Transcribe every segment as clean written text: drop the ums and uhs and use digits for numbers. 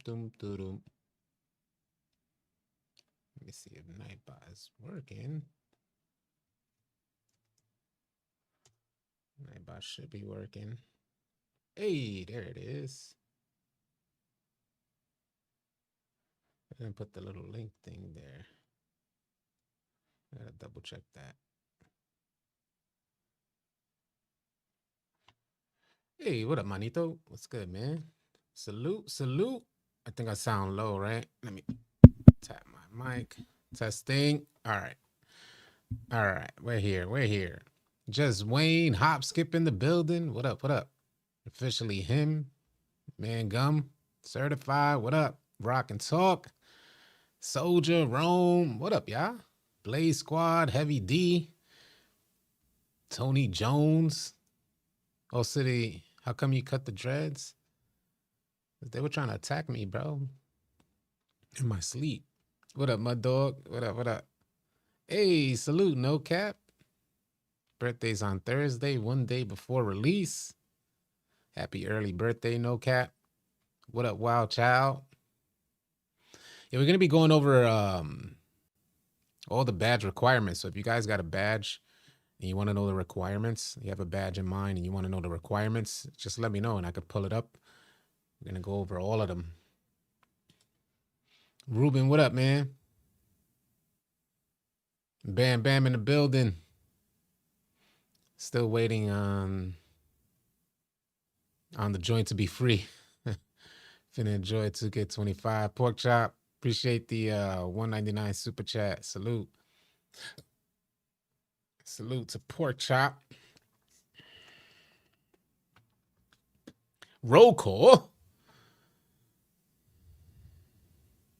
dum, dum. Let me see if Nightbot is working. Nightbot should be working. Hey, there it is. I didn't put the little link thing there. I gotta double check that. Hey, what up, Manito? What's good, man? Salute, salute. I think I sound low, right? Let me tap my mic. Testing. All right. All right. We're here. We're here. Just Wayne, hop, skip in the building. What up? What up? Officially him, man, gum, certified. What up? Rock and talk. Soldier, Rome. What up, y'all? Blaze Squad, Heavy D, Tony Jones. Oh, City, how come you cut the dreads? They were trying to attack me, bro. In my sleep. What up, Mud Dog? What up? What up? Hey, salute, no cap. Birthday's on Thursday, one day before release. Happy early birthday, no cap. What up, Wild Child? Yeah, we're gonna be going over all the badge requirements. So if you guys got a badge and you want to know the requirements, you have a badge in mind and you want to know the requirements, just let me know and I could pull it up. We're gonna go over all of them. Ruben, what up, man? Bam Bam in the building. Still waiting on the joint to be free. Finna enjoy 2K25. Pork Chop, appreciate the 199 super chat. Salute. Salute to Pork Chop. Roll call.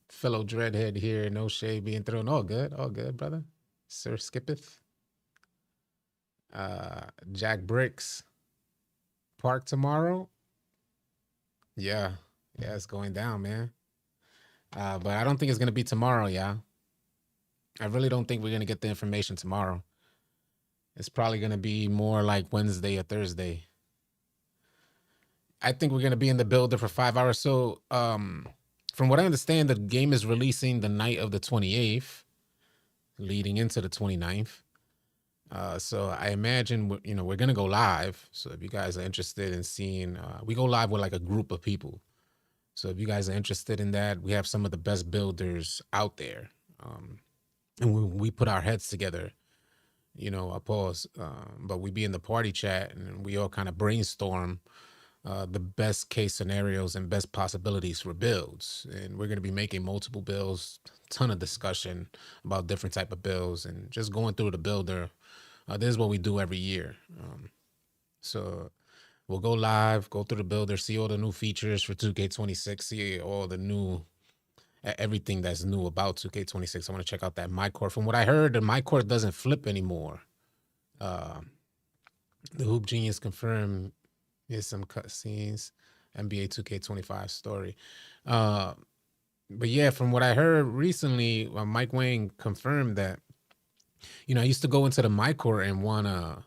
Fellow Dreadhead here. No shade being thrown. All good, brother. Sir Skippeth. Jack Bricks. Park tomorrow. Yeah, it's going down, man. But I don't think it's gonna be tomorrow, yeah. I really don't think we're gonna get the information tomorrow. It's probably gonna be more like Wednesday or Thursday. I think we're gonna be in the builder for 5 hours. So, from what I understand, the game is releasing the night of the 28th, leading into the 29th. So I imagine we're gonna go live. So if you guys are interested in seeing, we go live with like a group of people. So if you guys are interested in that, we have some of the best builders out there, and we put our heads together. A pause, but we be in the party chat and we all kind of brainstorm the best case scenarios and best possibilities for builds. And we're going to be making multiple builds, ton of discussion about different type of builds and just going through the builder. This is what we do every year. So we'll go live, go through the builder, see all the new features for 2K26, see all the new, everything that's new about 2K26. I want to check out that MyCourt. From what I heard, the MyCourt doesn't flip anymore. The Hoop Genius confirmed. Here's some cutscenes. NBA 2K25 story. But yeah, from what I heard recently, Mike Wang confirmed that, I used to go into the MyCourt and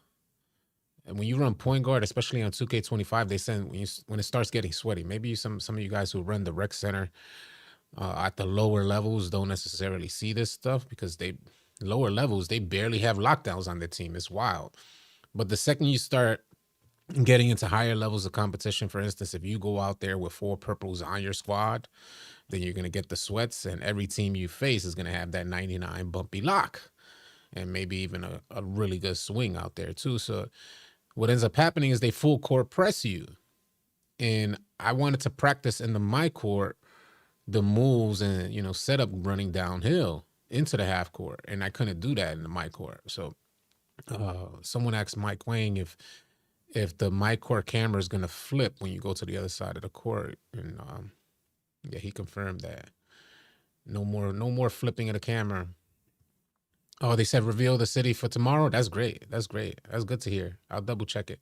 and when you run point guard, especially on 2K25, they send when it starts getting sweaty. Maybe some of you guys who run the rec center at the lower levels don't necessarily see this stuff because lower levels, they barely have lockdowns on their team. It's wild. But the second you start getting into higher levels of competition, for instance, if you go out there with 4 purples on your squad, then you're going to get the sweats, and every team you face is going to have that 99 bumpy lock and maybe even a really good swing out there too. So what ends up happening is they full court press you. And I wanted to practice in the my court the moves and setup running downhill into the half court, and I couldn't do that in the my court. So someone asked Mike Wang if the my court camera is gonna flip when you go to the other side of the court, and yeah, he confirmed that no more flipping of the camera. Oh, they said reveal the city for tomorrow. That's great. That's good to hear. I'll double check it.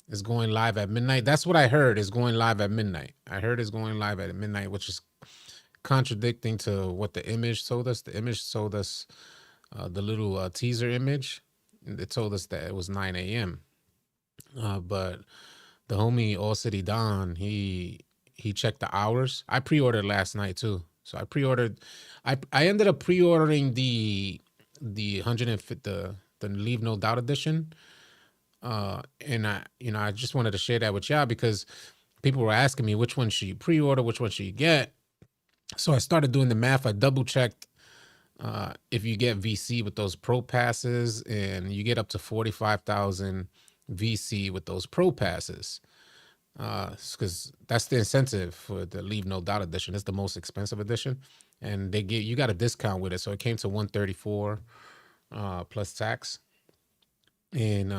It's going live at midnight. That's what I heard. It's going live at midnight. I heard it's going live at midnight, which is contradicting to what the image told us. The image told us the little teaser image. It told us that it was 9 a.m. But the homie All City Don, he he checked the hours. I pre-ordered last night too. So I pre-ordered. I ended up pre-ordering the 150 the Leave No Doubt edition. And I just wanted to share that with y'all because people were asking me which one should you pre-order, which one should you get. So I started doing the math. I double checked if you get VC with those pro passes, and you get up to 45,000 VC with those pro passes. Because that's the incentive for the Leave No Doubt edition. It's the most expensive edition, and you got a discount with it, so it came to 134 plus tax. And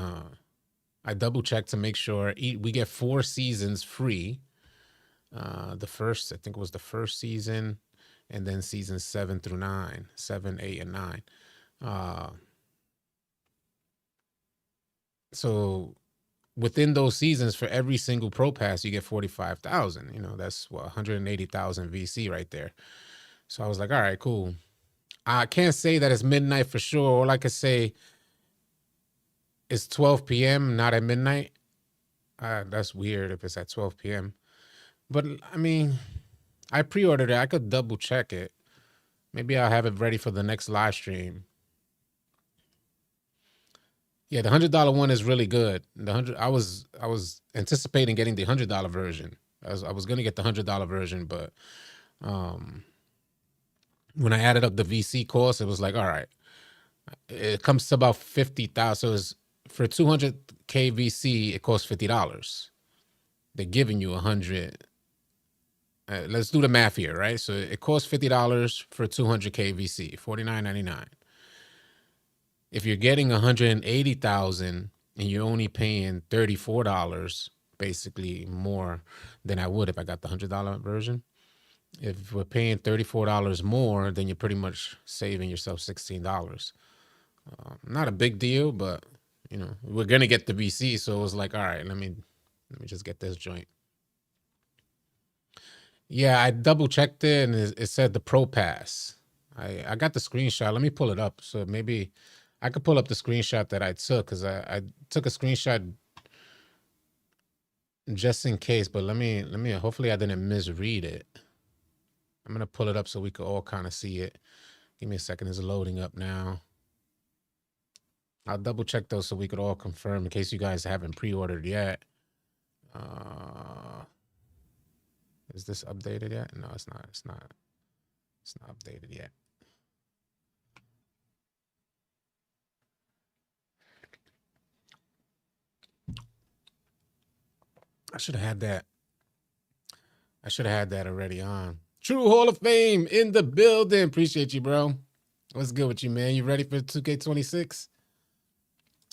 I double checked to make sure we get 4 seasons free. The first, I think it was the first season, and then seasons 7 through 9, 7, 8, and 9. So within those seasons, for every single pro pass, you get 45,000. That's 180,000 VC right there. So I was like, all right, cool. I can't say that it's midnight for sure. All I could say is 12 p.m., not at midnight. That's weird if it's at 12 p.m. But I mean, I pre-ordered it. I could double check it. Maybe I'll have it ready for the next live stream. Yeah, the $100 one is really good. I was anticipating getting the $100 version. I was gonna get the $100 version, but when I added up the VC cost, it was like, all right, it comes to about 50,000. So it's for 200K VC, it costs $50. They're giving you 100. Let's do the math here, right? So it costs $50 for 200K VC, $49.99. If you're getting 180,000 and you're only paying $34, basically more than I would if I got the $100 version. If we're paying $34 more, then you're pretty much saving yourself $16. Not a big deal, but we're gonna get the VC, so it was like, all right, let me just get this joint. Yeah, I double checked it, and it said the Pro Pass. I got the screenshot. Let me pull it up. So maybe I could pull up the screenshot that I took, because I took a screenshot just in case. But let me. Hopefully, I didn't misread it. I'm gonna pull it up so we could all kind of see it. Give me a second. It's loading up now. I'll double check those so we could all confirm in case you guys haven't pre-ordered yet. Is this updated yet? No, it's not. It's not updated yet. I should have had that. I should have had that already on. True Hall of Fame in the building. Appreciate you, bro. What's good with you, man? You ready for 2K26?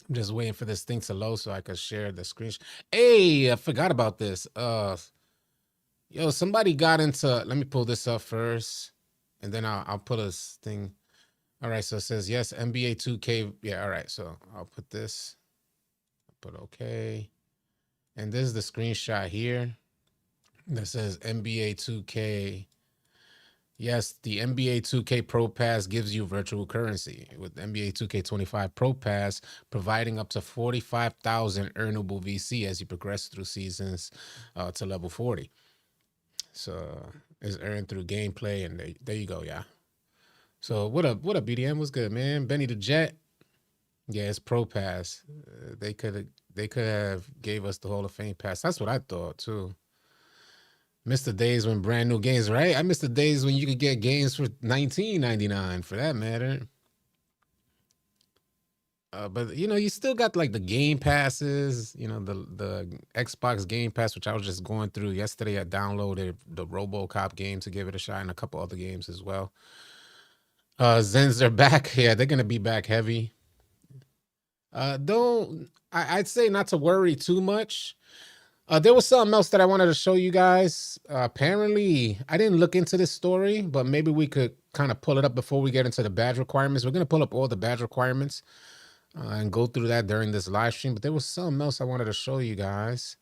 I'm just waiting for this thing to load so I can share the screenshot. Hey, I forgot about this. Yo, somebody got into. Let me pull this up first, and then I'll put a thing. All right, so it says yes, NBA 2K. Yeah, all right. So I'll put this. I'll put okay, and this is the screenshot here that says NBA 2K. Yes, the NBA 2K Pro Pass gives you virtual currency with NBA 2K25 Pro Pass, providing up to 45,000 earnable VC as you progress through seasons to level 40. So it's earned through gameplay, and there you go, yeah. So what up, BDM? What's good, man? Benny the Jet. Yeah, it's Pro Pass. They could have gave us the Hall of Fame pass. That's what I thought too. Miss the days when brand new games, right? I miss the days when you could get games for $19.99 for that matter. But you still got like the game passes, the Xbox Game Pass, which I was just going through yesterday. I downloaded the RoboCop game to give it a shot, and a couple other games as well. Zens are back. Yeah, they're gonna be back heavy. I'd say not to worry too much. There was something else that I wanted to show you guys. Apparently, I didn't look into this story, but maybe we could kind of pull it up before we get into the badge requirements. We're going to pull up all the badge requirements and go through that during this live stream. But there was something else I wanted to show you guys.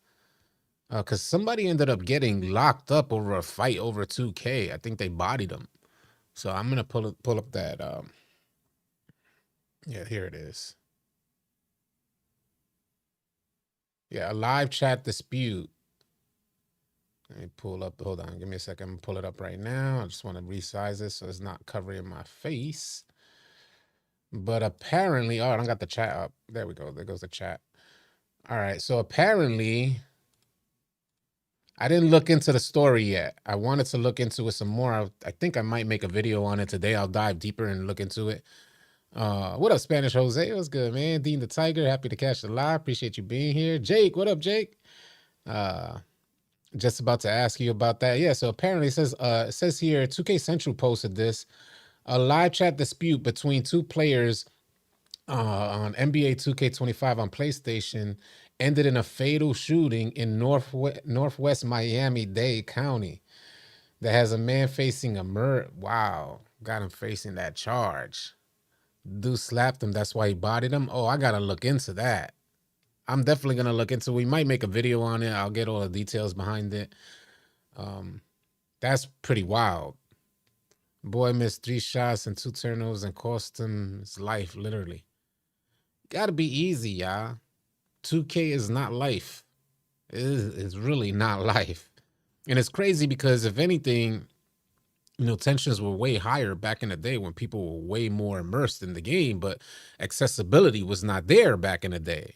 Because somebody ended up getting locked up over a fight over 2K. I think they bodied him. So I'm going to pull up that. Yeah, here it is. Yeah, a live chat dispute. Let me pull up. Hold on. Give me a second. I'm gonna pull it up right now. I just want to resize this so it's not covering my face. But apparently, oh, I don't got the chat up. There we go. There goes the chat. All right. So apparently, I didn't look into the story yet. I wanted to look into it some more. I think I might make a video on it today. I'll dive deeper and look into it. What up, Spanish Jose? What's good, man? Dean the Tiger, happy to catch the live. Appreciate you being here. Jake, what up, Jake? Just about to ask you about that. Yeah, so apparently it says here 2K Central posted this. A live chat dispute between two players on NBA 2K25 on PlayStation ended in a fatal shooting in Northwest Miami-Dade County that has a man facing a murder. Wow, got him facing that charge. Dude slapped him. That's why he bodied him. Oh, I gotta look into that. I'm definitely gonna look into. We might make a video on it. I'll get all the details behind it. That's pretty wild. Boy missed 3 shots and 2 turnovers and cost him his life, literally. Gotta be easy, y'all. 2K is not life. It's really not life. And it's crazy because if anything, tensions were way higher back in the day when people were way more immersed in the game, but accessibility was not there back in the day.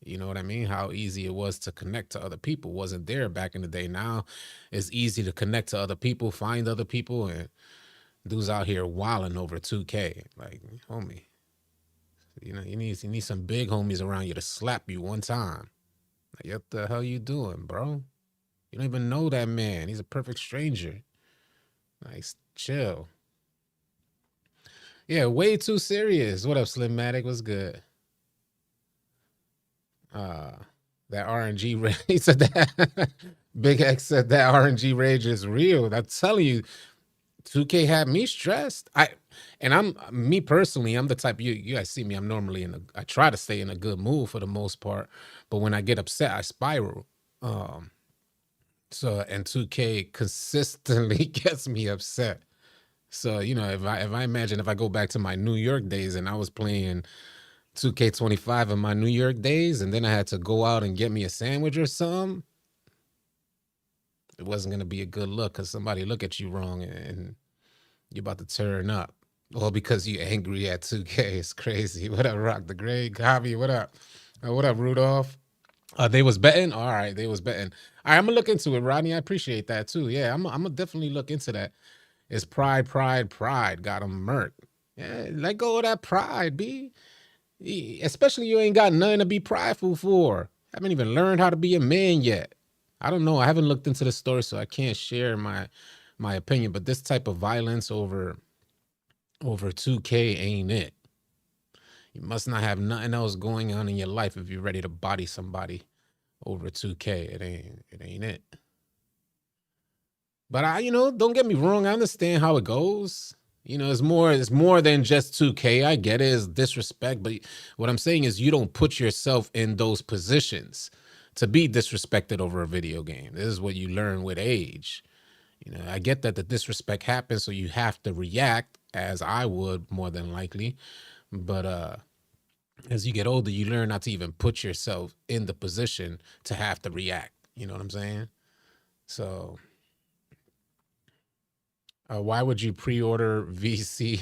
You know what I mean? How easy it was to connect to other people wasn't there back in the day. Now it's easy to connect to other people, find other people, and dudes out here wilding over 2K. Like, homie, you need some big homies around you to slap you one time. Like, what the hell you doing, bro? You don't even know that man. He's a perfect stranger. Nice, chill. Yeah, way too serious. What up, Slimmatic? What's good? That RNG rage. He said that. Big X said that RNG rage is real. I'm telling you, 2K had me stressed. I'm me personally, I'm the type, you guys see me, I'm normally I try to stay in a good mood for the most part, but when I get upset, I spiral. So and 2K consistently gets me upset. So, if I imagine if I go back to my New York days and I was playing 2K25 in my New York days, and then I had to go out and get me a sandwich or something, it wasn't gonna be a good look because somebody look at you wrong and you're about to turn up. Well, because you angry at 2K. It's crazy. What up, Rock the Great? Javi, what up? What up, Rudolph? They was betting? All right, they was betting. All right, I'm gonna look into it, Rodney. I appreciate that too. Yeah, I'm gonna definitely look into that. It's pride got him murked. Yeah, let go of that pride, B. Especially you ain't got nothing to be prideful for. Haven't even learned how to be a man yet. I don't know. I haven't looked into the story, so I can't share my opinion. But this type of violence over 2K ain't it. You must not have nothing else going on in your life if you're ready to body somebody over 2K. It ain't it. But don't get me wrong. I understand how it goes. It's more than just 2K. I get it. It's disrespect. But what I'm saying is you don't put yourself in those positions to be disrespected over a video game. This is what you learn with age. I get that the disrespect happens, so you have to react, as I would more than likely. But as you get older, you learn not to even put yourself in the position to have to react. You know what I'm saying? So why would you pre-order VC?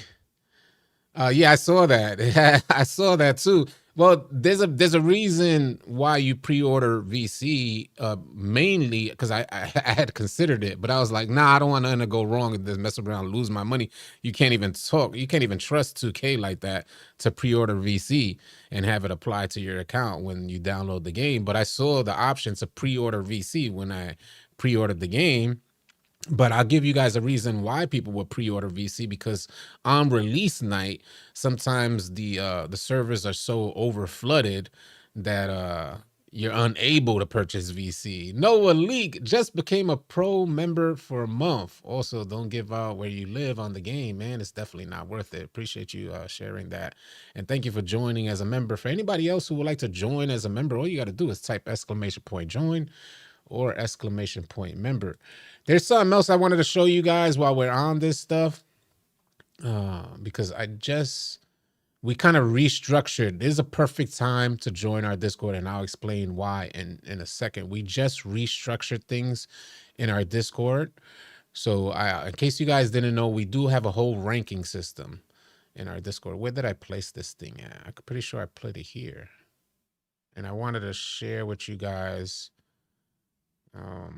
Yeah, I saw that. I saw that too. Well, there's a reason why you pre-order VC, mainly because I had considered it, but I was like, nah, I don't want nothing to go wrong and just mess around and lose my money. You can't even trust 2K like that to pre-order VC and have it apply to your account when you download the game. But I saw the option to pre-order VC when I pre-ordered the game. But I'll give you guys a reason why people would pre-order VC, because on release night, sometimes the servers are so over flooded that you're unable to purchase VC. Noah Leak just became a pro member for a month. Also, don't give out where you live on the game, man. It's definitely not worth it. Appreciate you sharing that. And thank you for joining as a member. For anybody else who would like to join as a member, all you got to do is type !join or !member. There's something else I wanted to show you guys while we're on this stuff, because I just we kind of restructured. This is a perfect time to join our Discord, and I'll explain why in a second. We just restructured things in our Discord. So, in case you guys didn't know, we do have a whole ranking system in our Discord. Where did I place this thing at? I'm pretty sure I put it here. And I wanted to share with you guys. Oh,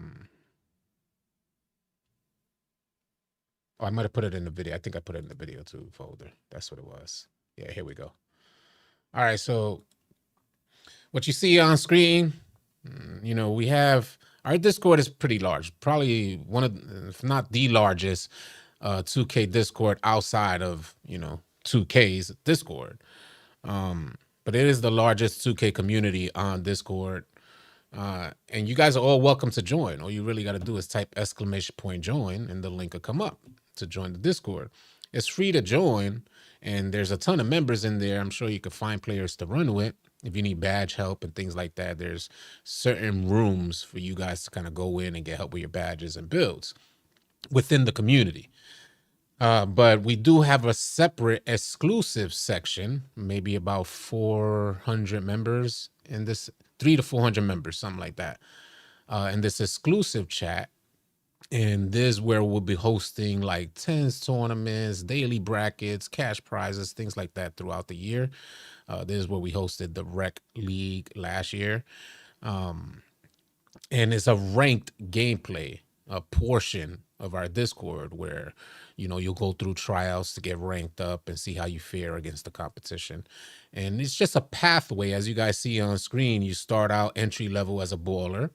I might have put it in the video. I think I put it in the video too folder. That's what it was. Yeah, here we go. All right, so what you see on screen, we have our Discord is pretty large, probably one of, if not the largest 2K Discord outside of 2K's Discord. But it is the largest 2K community on Discord. And you guys are all welcome to join. All you really got to do is type !join and the link will come up to join the Discord. It's free to join, and there's a ton of members in there. I'm sure you could find players to run with. If you need badge help and things like that, there's certain rooms for you guys to kind of go in and get help with your badges and builds within the community. But we do have a separate exclusive section, maybe about 400 members in this, 300 to 400 members, something like that, in this exclusive chat. And this is where we'll be hosting like tens tournaments, daily brackets, cash prizes, things like that throughout the year. This is where we hosted the Rec League last year. And it's a ranked gameplay, a portion of our Discord where, you'll go through tryouts to get ranked up and see how you fare against the competition. And it's just a pathway. As you guys see on screen, you start out entry level as a baller.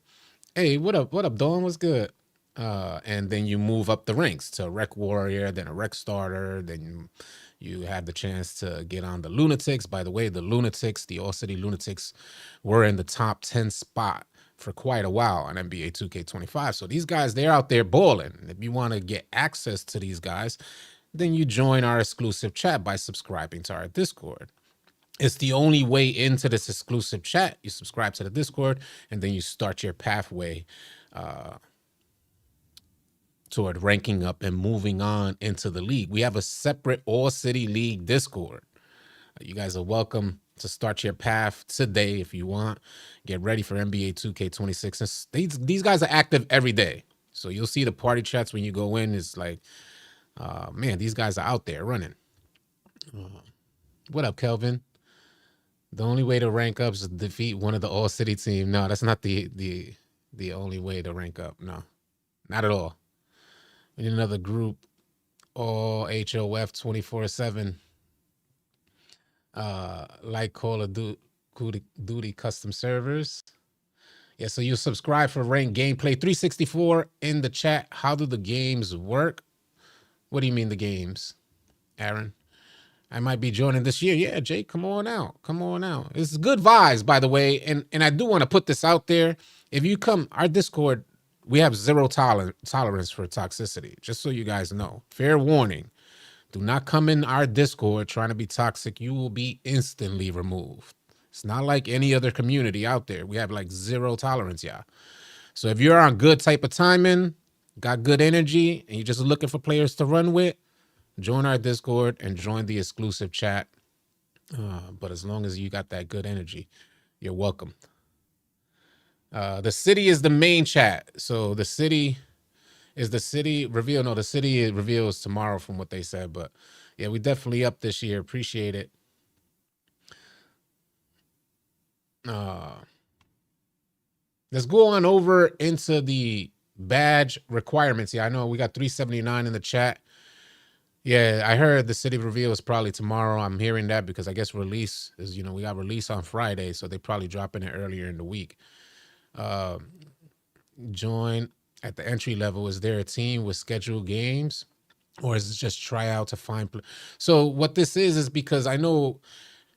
Hey, what up, Dawn? What's good? And then you move up the ranks to a Rec Warrior, then a Rec Starter, then you have the chance to get on the Lunatics. By the way, the All City Lunatics were in the top 10 spot for quite a while on NBA 2K25. So these guys, they're out there balling. If you want to get access to these guys, then you join our exclusive chat by subscribing to our Discord. It's the only way into this exclusive chat. You subscribe to the Discord, and then you start your pathway toward ranking up and moving on into the league. We have a separate All City League Discord. You guys are welcome to start your path today if you want. Get ready for NBA 2K26. These guys are active every day. So you'll see the party chats when you go in. It's like, man, these guys are out there running. What up, Kelvin? The only way to rank up is to defeat one of the All City team. No, that's not the only way to rank up. No, not at all. We need another group, all HOF 24/7. Like Call of Duty custom servers. Yeah, so you subscribe for ranked gameplay 364 in the chat. How do the games work? What do you mean the games, Aaron? I might be joining this year. Yeah, Jake, come on out. Come on out. It's good vibes, by the way. And I do want to put this out there. If you come, our Discord, we have zero tolerance for toxicity, just so you guys know. Fair warning. Do not come in our Discord trying to be toxic. You will be instantly removed. It's not like any other community out there. We have like zero tolerance, yeah. So if you're on good type of timing, got good energy, and you're just looking for players to run with, join our Discord and join the exclusive chat. But as long as you got that good energy, you're welcome. The city is the main chat. So the city is the city reveal. No, the city reveals tomorrow from what they said. But yeah, we definitely up this year. Appreciate it. Let's go on over into the badge requirements. Yeah, I know we got 379 in the chat. Yeah, I heard the city reveal is probably tomorrow. I'm hearing that because I guess release is, we got release on Friday, so they probably dropping it earlier in the week. Join at the entry level. Is there a team with scheduled games, or is it just try out to find? So what this is because I know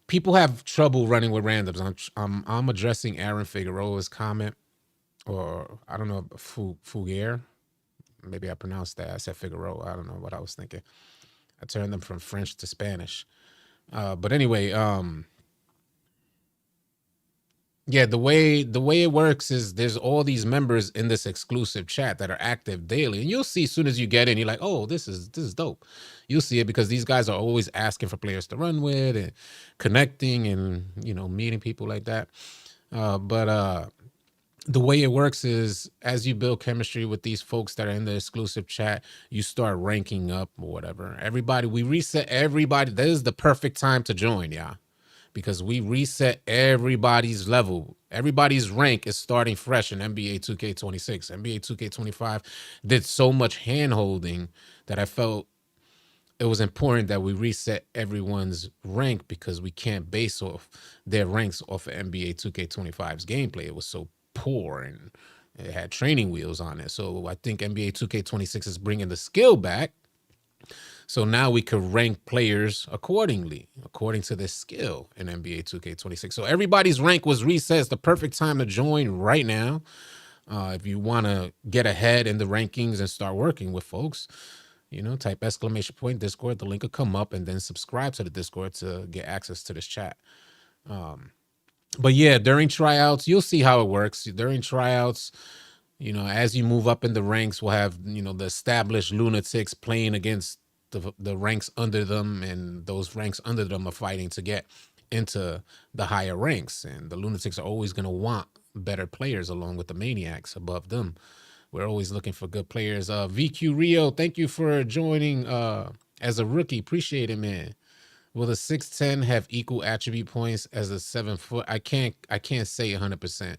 people have trouble running with randoms. I'm addressing Aaron Figueroa's comment, or I don't know, Fouguer. Maybe I pronounced that. I said Figueroa. I don't know what I was thinking. I turned them from French to Spanish. But anyway, Yeah, the way it works is there's all these members in this exclusive chat that are active daily, and you'll see as soon as you get in, you're like, oh, this is dope. You'll see it because these guys are always asking for players to run with and connecting and meeting people like that. But the way it works is as you build chemistry with these folks that are in the exclusive chat, you start ranking up or whatever. Everybody, we reset everybody. That is the perfect time to join, yeah, because we reset everybody's level. Everybody's rank is starting fresh in NBA 2K26. NBA 2K25 did so much hand holding that I felt it was important that we reset everyone's rank because we can't base off their ranks off of NBA 2K25's gameplay. It was so poor and it had training wheels on it. So I think NBA 2K26 is bringing the skill back. So now we could rank players accordingly, according to their skill in NBA 2K26. So everybody's rank was reset. It's the perfect time to join right now. If you want to get ahead in the rankings and start working with folks, type exclamation point Discord. The link will come up, and then subscribe to the Discord to get access to this chat. But yeah, during tryouts, you'll see how it works. During tryouts, as you move up in the ranks, we'll have, the established lunatics playing against the ranks under them, and those ranks under them are fighting to get into the higher ranks. And the lunatics are always going to want better players along with the maniacs above them. We're always looking for good players. VQ Rio, thank you for joining as a rookie. Appreciate it, man. Will the 6'10" have equal attribute points as a 7 foot? I can't say 100%.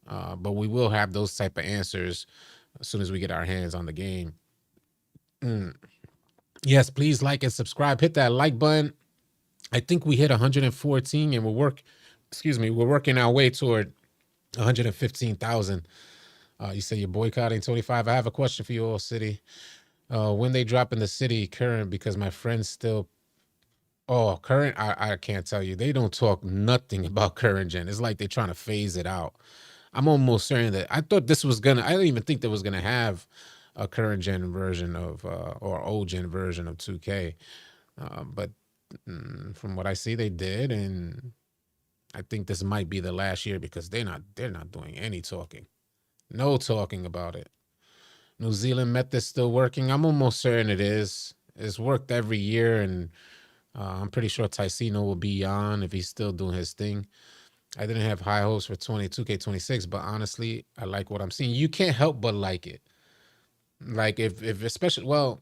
But we will have those type of answers as soon as we get our hands on the game. Yes, please like and subscribe. Hit that like button. I think we hit 114 and we're working our way toward 115,000. You say you're boycotting 25. I have a question for you all, City. When they drop in the city current, because my friends still. Oh, current, I can't tell you. They don't talk nothing about current gen. It's like they're trying to phase it out. I'm almost certain that I thought this was gonna. I didn't even think that was gonna have a current gen version of or old gen version of 2K. But from what I see, they did, and I think this might be the last year because they're not doing any talking. No talking about it. New Zealand Method's still working. I'm almost certain it is. It's worked every year, and I'm pretty sure Ticino will be on if he's still doing his thing. I didn't have high hopes for 2K26, but honestly, I like what I'm seeing. You can't help but like it. Like if especially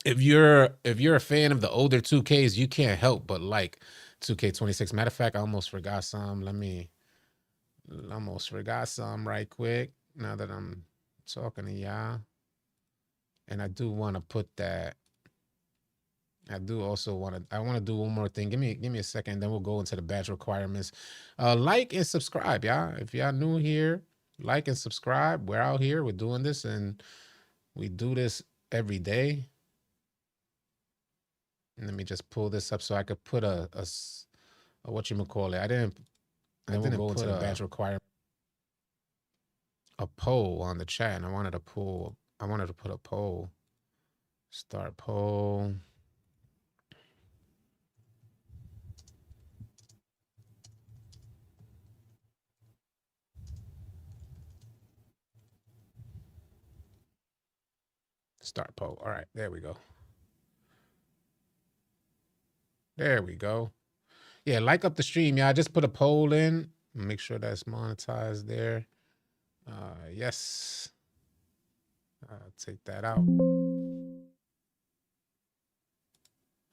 if you're a fan of the older 2Ks, you can't help but like 2K26. Matter of fact, I almost forgot some. Almost forgot some right quick. Now that I'm talking to y'all, and I do want to put that. I do also want to. I want to do one more thing. Give me a second, then we'll go into the badge requirements. Like and subscribe, y'all. If y'all new here, like and subscribe. We're out here. We're doing this, and we do this every day. And let me just pull this up so I could put a what you call it. I didn't go into the badge requirement. A poll on the chat, and I wanted to put a poll. Start poll. Start poll. All right, there we go. There we go. Yeah, like up the stream. Yeah, I just put a poll in. Make sure that's monetized there. Yes. Take that out.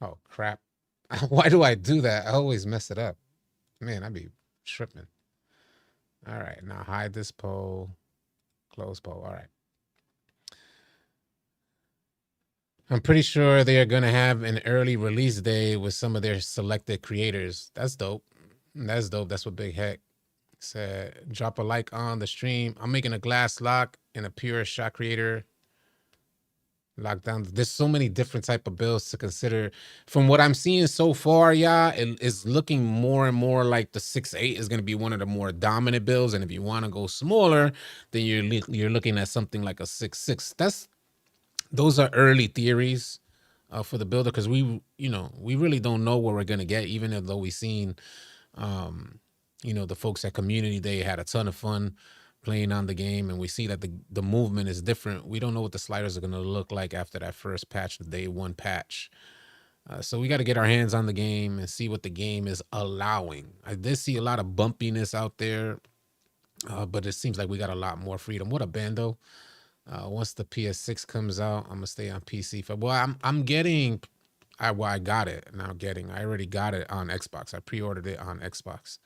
Oh, crap. Why do I do that? I always mess it up. Man, I be tripping. All right, now hide this poll. Close poll. All right. I'm pretty sure they are going to have an early release day with some of their selected creators. That's dope. That's dope. That's what Big Heck said. Drop a like on the stream. I'm making a glass lock and a pure shot creator lockdown. There's so many different type of builds to consider. From what I'm seeing so far, yeah, it is looking more and more like the 6'8" is going to be one of the more dominant builds. And if you want to go smaller, then you're looking at something like a 6'6". Those are early theories for the builder, because we really don't know what we're gonna get, even though we've seen The folks at Community Day had a ton of fun playing on the game, and we see that the movement is different. We don't know what the sliders are going to look like after that first patch, the day one patch. So we got to get our hands on the game and see what the game is allowing. I did see a lot of bumpiness out there, but it seems like we got a lot more freedom. What a bando! Once the PS6 comes out, I'm gonna stay on PC. I'm getting. I got it now. I already got it on Xbox. I pre-ordered it on Xbox.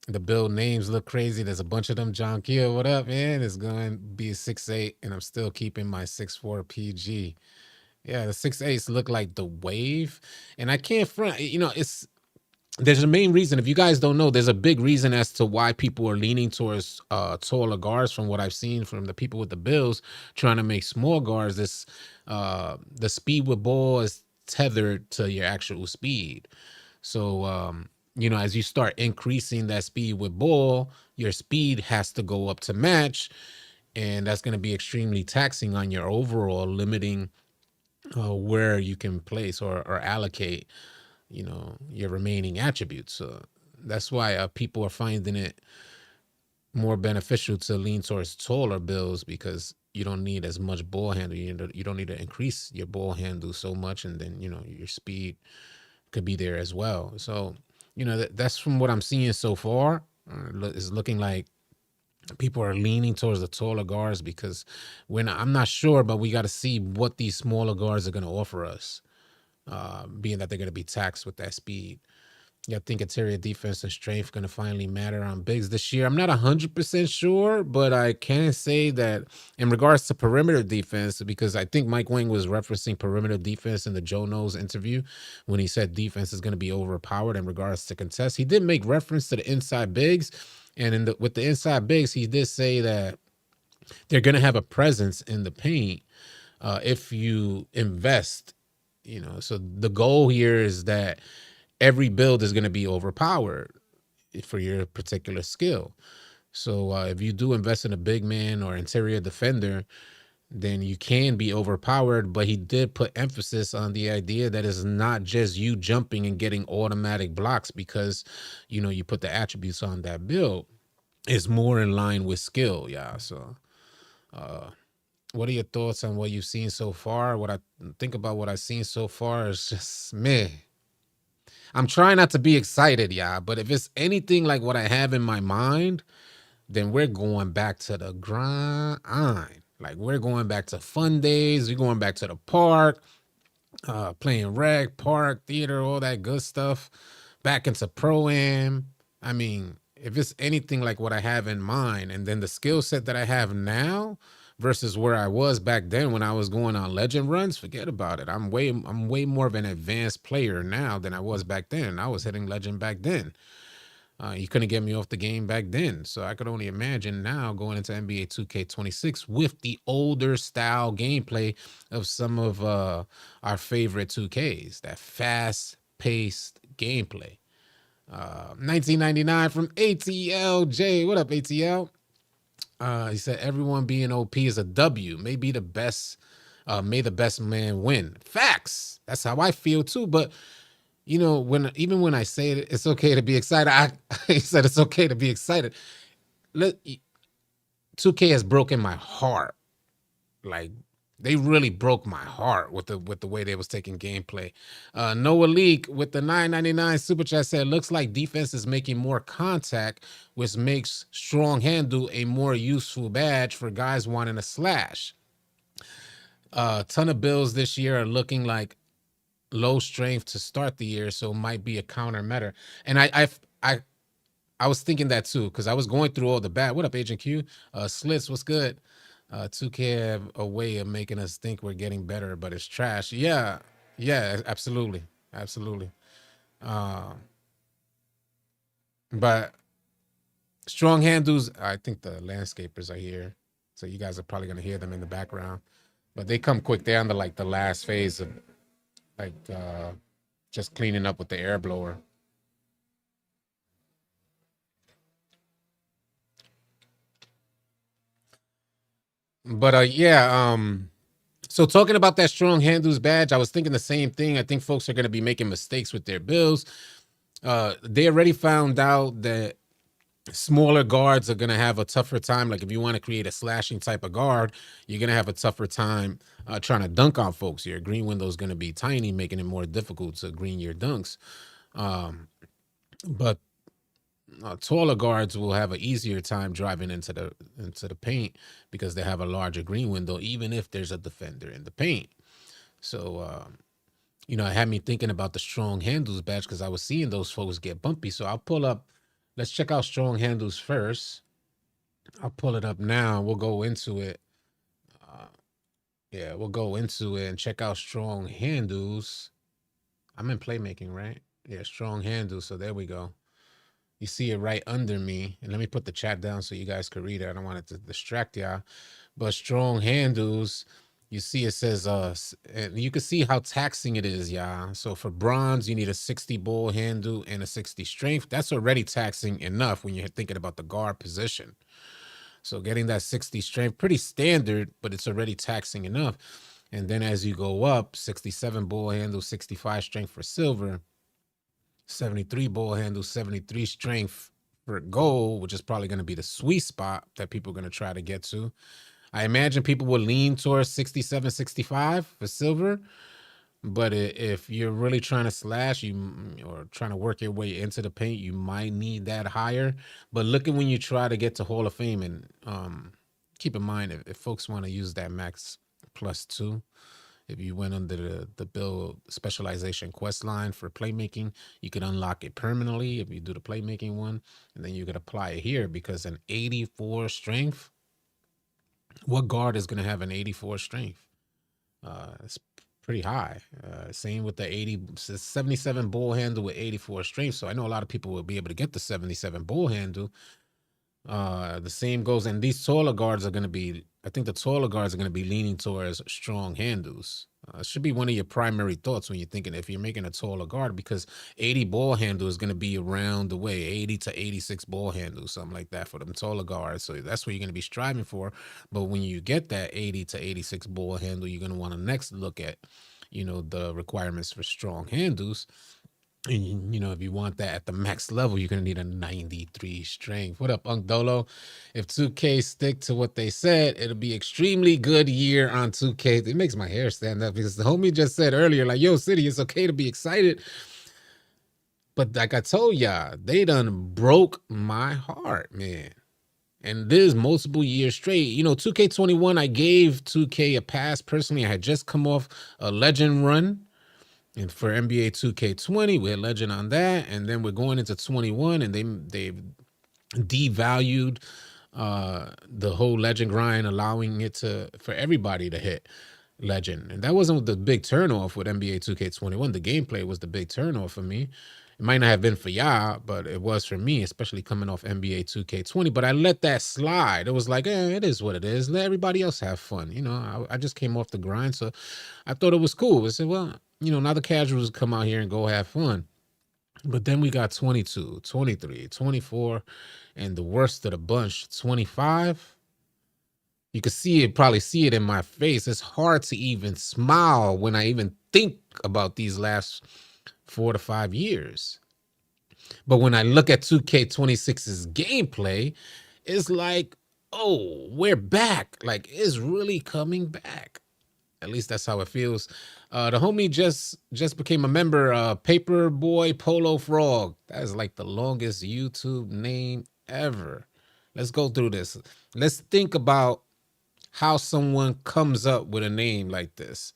The build names look crazy. There's a bunch of them. John Kill, what up, man? It's going to be a 6.8, and I'm still keeping my 6.4 PG. Yeah, the 6.8s look like the wave, and I can't front. There's a main reason. If you guys don't know, there's a big reason as to why people are leaning towards taller guards. From what I've seen from the people with the bills trying to make small guards, the speed with ball is tethered to your actual speed. So as you start increasing that speed with ball, your speed has to go up to match, and that's going to be extremely taxing on your overall, limiting where you can place or allocate your remaining attributes. So that's why people are finding it more beneficial to lean towards taller builds, because you don't need as much ball handle. You don't need to increase your ball handle so much, and then your speed could be there as well. So that's from what I'm seeing so far. It's looking like people are leaning towards the taller guards, because I'm not sure, but we got to see what these smaller guards are going to offer us, being that they're going to be taxed with that speed. Yeah, I think interior defense and strength going to finally matter on bigs this year. I'm not 100% sure, but I can say that in regards to perimeter defense, because I think Mike Wang was referencing perimeter defense in the Joe Knows interview when he said defense is going to be overpowered in regards to contest. He did make reference to the inside bigs, and with the inside bigs, he did say that they're going to have a presence in the paint if you invest. So the goal here is that every build is going to be overpowered for your particular skill. So if you do invest in a big man or interior defender, then you can be overpowered. But he did put emphasis on the idea that it's not just you jumping and getting automatic blocks because you put the attributes on that build. It's more in line with skill. Yeah. So what are your thoughts on what you've seen so far? What I think about what I've seen so far is just meh. I'm trying not to be excited, yeah, but if it's anything like what I have in my mind, then we're going back to the grind. Like, we're going back to fun days. We're going back to the park, playing rec, park, theater, all that good stuff. Back into pro-am. I mean, if it's anything like what I have in mind, and then the skill set that I have now versus where I was back then when I was going on legend runs, forget about it. I'm way more of an advanced player now than I was back then. I was hitting legend back then. You couldn't get me off the game back then. So I could only imagine now going into NBA 2K26 with the older style gameplay of some of our favorite 2Ks, that fast-paced gameplay. 1999 from ATLJ. What up, ATL? He said everyone being OP is a W. Maybe the best. May the best man win. Facts. That's how I feel too. But when I say it, it's okay to be excited. He said it's okay to be excited. 2K has broken my heart. Like, they really broke my heart with the way they was taking gameplay. Noah Leak with the $9.99 super chat said, looks like defense is making more contact, which makes strong handle a more useful badge for guys wanting a slash. A ton of builds this year are looking like low strength to start the year, so might be a counter meta. And I was thinking that too, because I was going through all the bad. What up, Agent Q? Slits, what's good? 2K have a way of making us think we're getting better, but it's trash. Yeah, absolutely. But strong handles, I think the landscapers are here, so you guys are probably gonna hear them in the background. But they come quick. They're on the last phase of just cleaning up with the air blower. But so talking about that strong handles badge, I was thinking the same thing. I think folks are going to be making mistakes with their builds. They already found out that smaller guards are going to have a tougher time. Like if you want to create a slashing type of guard, you're going to have a tougher time trying to dunk on folks. Your green window is going to be tiny, making it more difficult to green your dunks. But taller guards will have an easier time driving into the paint because they have a larger green window, even if there's a defender in the paint. So it had me thinking about the strong handles badge because I was seeing those folks get bumpy. So I'll pull up. Let's check out strong handles first. I'll pull it up now. We'll go into it. Yeah, we'll go into it and check out strong handles. I'm in playmaking, right? Yeah, strong handles. So there we go. You see it right under me. And let me put the chat down so you guys can read it. I don't want it to distract y'all. But strong handles, you see it says, and you can see how taxing it is, y'all. So for bronze, you need a 60 ball handle and a 60 strength. That's already taxing enough when you're thinking about the guard position. So getting that 60 strength, pretty standard, but it's already taxing enough. And then as you go up, 67 ball handle, 65 strength for silver, 73 ball handle, 73 strength for gold, which is probably going to be the sweet spot that people are going to try to get to. I imagine people will lean towards 67, 65 for silver. But if you're really trying to slash or trying to work your way into the paint, you might need that higher. But look at when you try to get to Hall of Fame, and keep in mind if folks want to use that max +2, if you went under the build specialization quest line for playmaking, you could unlock it permanently if you do the playmaking one, and then you could apply it here because an 84 strength, what guard is going to have an 84 strength? It's pretty high. Same with the 77 ball handle with 84 strength. So I know a lot of people will be able to get the 77 ball handle. The same goes, and these taller guards are going to be, I think the taller guards are going to be leaning towards strong handles. It should be one of your primary thoughts when you're thinking if you're making a taller guard, because 80 ball handle is going to be around the way, 80 to 86 ball handle, something like that for them taller guards. So that's what you're going to be striving for. But when you get that 80 to 86 ball handle, you're going to want to next look at, the requirements for strong handles. And if you want that at the max level, you're gonna need a 93 strength. What up, Unc Dolo? If 2K stick to what they said, it'll be extremely good year on 2K. It makes my hair stand up because the homie just said earlier, like, yo, City, it's okay to be excited. But like I told y'all, they done broke my heart, man. And this multiple years straight. 2K21, I gave 2K a pass personally. I had just come off a legend run. And for NBA 2K20, we had legend on that, and then we're going into 21, and they've devalued the whole legend grind, allowing it for everybody to hit legend. And that wasn't the big turnoff with NBA 2K21. The gameplay was the big turnoff for me. It might not have been for y'all, but it was for me, especially coming off NBA 2K20. But I let that slide. It was like, it is what it is. Let everybody else have fun. I just came off the grind, so I thought it was cool. I said, well, now the casuals come out here and go have fun. But then we got 22, 23, 24, and the worst of the bunch, 25. You can probably see it in my face. It's hard to even smile when I even think about these last 4 to 5 years. But when I look at 2K26's gameplay, it's like, oh, we're back. Like, it's really coming back. At least that's how it feels. The homie just became a member, Paper Boy Polo Frog. That is like the longest YouTube name ever. Let's go through this. Let's think about how someone comes up with a name like this.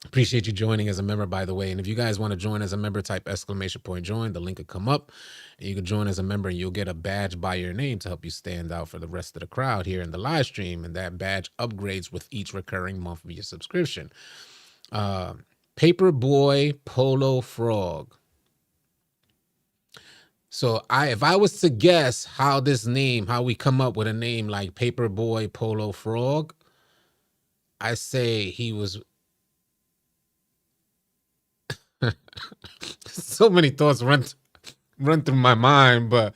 Appreciate you joining as a member, by the way. And if you guys want to join as a member, type !join. The link will come up. And you can join as a member and you'll get a badge by your name to help you stand out for the rest of the crowd here in the live stream. And that badge upgrades with each recurring month of your subscription. Paper Boy Polo Frog. So if I was to guess how we come up with a name like Paper Boy Polo Frog, I say he was... so many thoughts run through my mind, but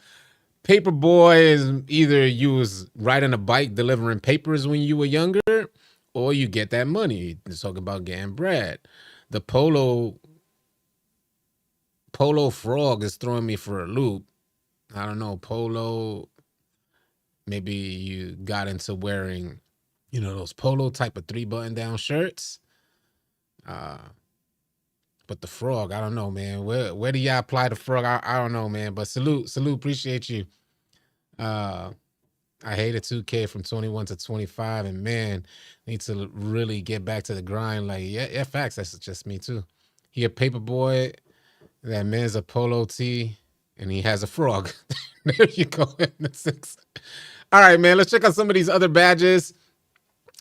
Paper Boy is either you was riding a bike delivering papers when you were younger, or you get that money. It's talking about getting bread. The Polo Polo Frog is throwing me for a loop. I don't know, Polo. Maybe you got into wearing, those polo type of 3 button down shirts. Uh, but the frog, I don't know, man. Where do y'all apply the frog? I don't know, man. But salute, appreciate you. Uh, I hated 2K from 21 to 25, and man, need to really get back to the grind. Like, yeah, facts. That's just me too. He a paper boy. That man's a polo tee, and he has a frog. There you go. All right, man. Let's check out some of these other badges.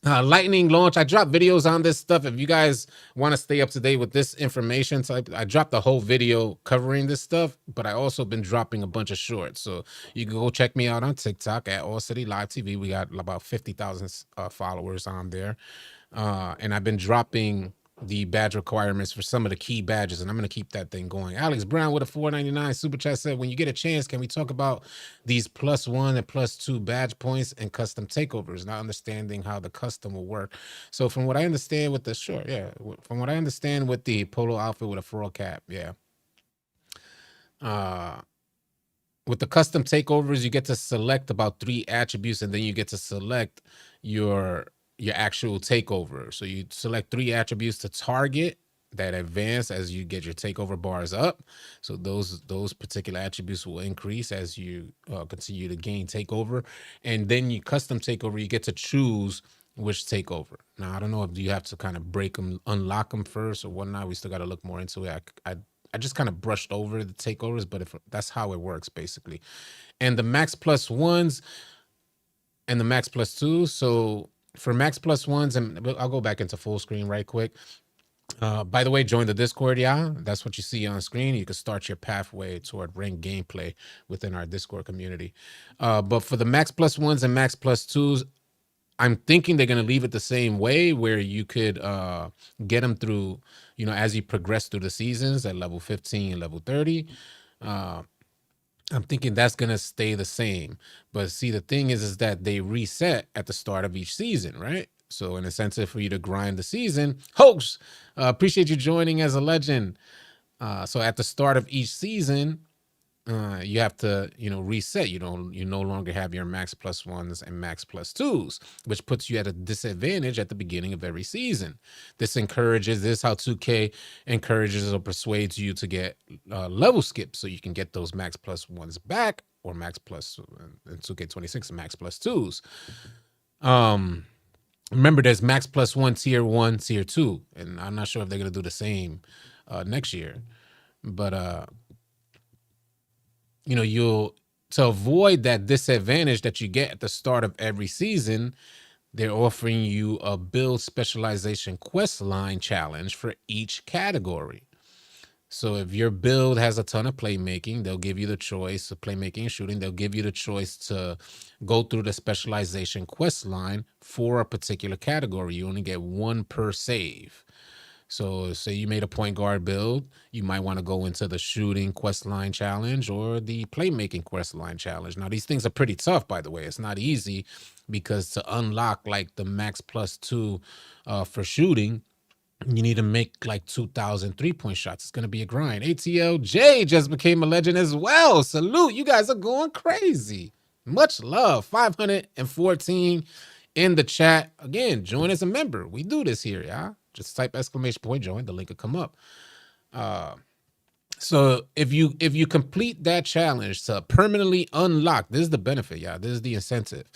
Lightning launch. I drop videos on this stuff. If you guys want to stay up to date with this information, so I dropped a whole video covering this stuff, but I also been dropping a bunch of shorts. So you can go check me out on TikTok at All City Live TV. We got about 50,000 followers on there. And I've been dropping the badge requirements for some of the key badges, and I'm going to keep that thing going. Alex Brown with a $4.99 super chat said, when you get a chance, can we talk about these +1 and +2 badge points and custom takeovers, not understanding how the custom will work? So from what I understand with the from what I understand with the polo outfit with a fur cap, with the custom takeovers, you get to select about 3 attributes, and then you get to select your actual takeover. So you select 3 attributes to target that advance as you get your takeover bars up. So those particular attributes will increase as you continue to gain takeover. And then you custom takeover, you get to choose which takeover. Now, I don't know if you have to kind of break them, unlock them first or whatnot. We still got to look more into it. I just kind of brushed over the takeovers, but if that's how it works basically. And the max +1s and the max +2s. So for max +1s, and I'll go back into full screen right quick. By the way, join the Discord, yeah. That's what you see on screen. You can start your pathway toward ranked gameplay within our Discord community. But for the max +1s and max +2s, I'm thinking they're going to leave it the same way, where you could get them through, as you progress through the seasons at level 15 and level 30. I'm thinking that's going to stay the same. But see, the thing is that they reset at the start of each season, right? So an incentive for you to grind the season. Hoax, appreciate you joining as a legend. So at the start of each season, you have to, reset. You no longer have your max +1s and max +2s, which puts you at a disadvantage at the beginning of every season. This how 2K encourages or persuades you to get level skips so you can get those max +1s back, or max plus in 2K26 max +2s. Remember, there's max +1 tier 1, tier 2, and I'm not sure if they're gonna do the same next year, but you'll, to avoid that disadvantage that you get at the start of every season, they're offering you a build specialization quest line challenge for each category. So if your build has a ton of playmaking, they'll give you the choice of playmaking and shooting. They'll give you the choice to go through the specialization quest line for a particular category. You only get 1 per save. So say you made a point guard build, you might want to go into the shooting quest line challenge or the playmaking quest line challenge. Now, these things are pretty tough, by the way. It's not easy, because to unlock like the max +2 for shooting, you need to make like 2,000 3-point shots. It's going to be a grind. ATLJ just became a legend as well. Salute. You guys are going crazy. Much love. 514 in the chat. Again, join as a member. We do this here, y'all. Just type !join. The link will come up. So if you complete that challenge to permanently unlock, this is the benefit, y'all. This is the incentive.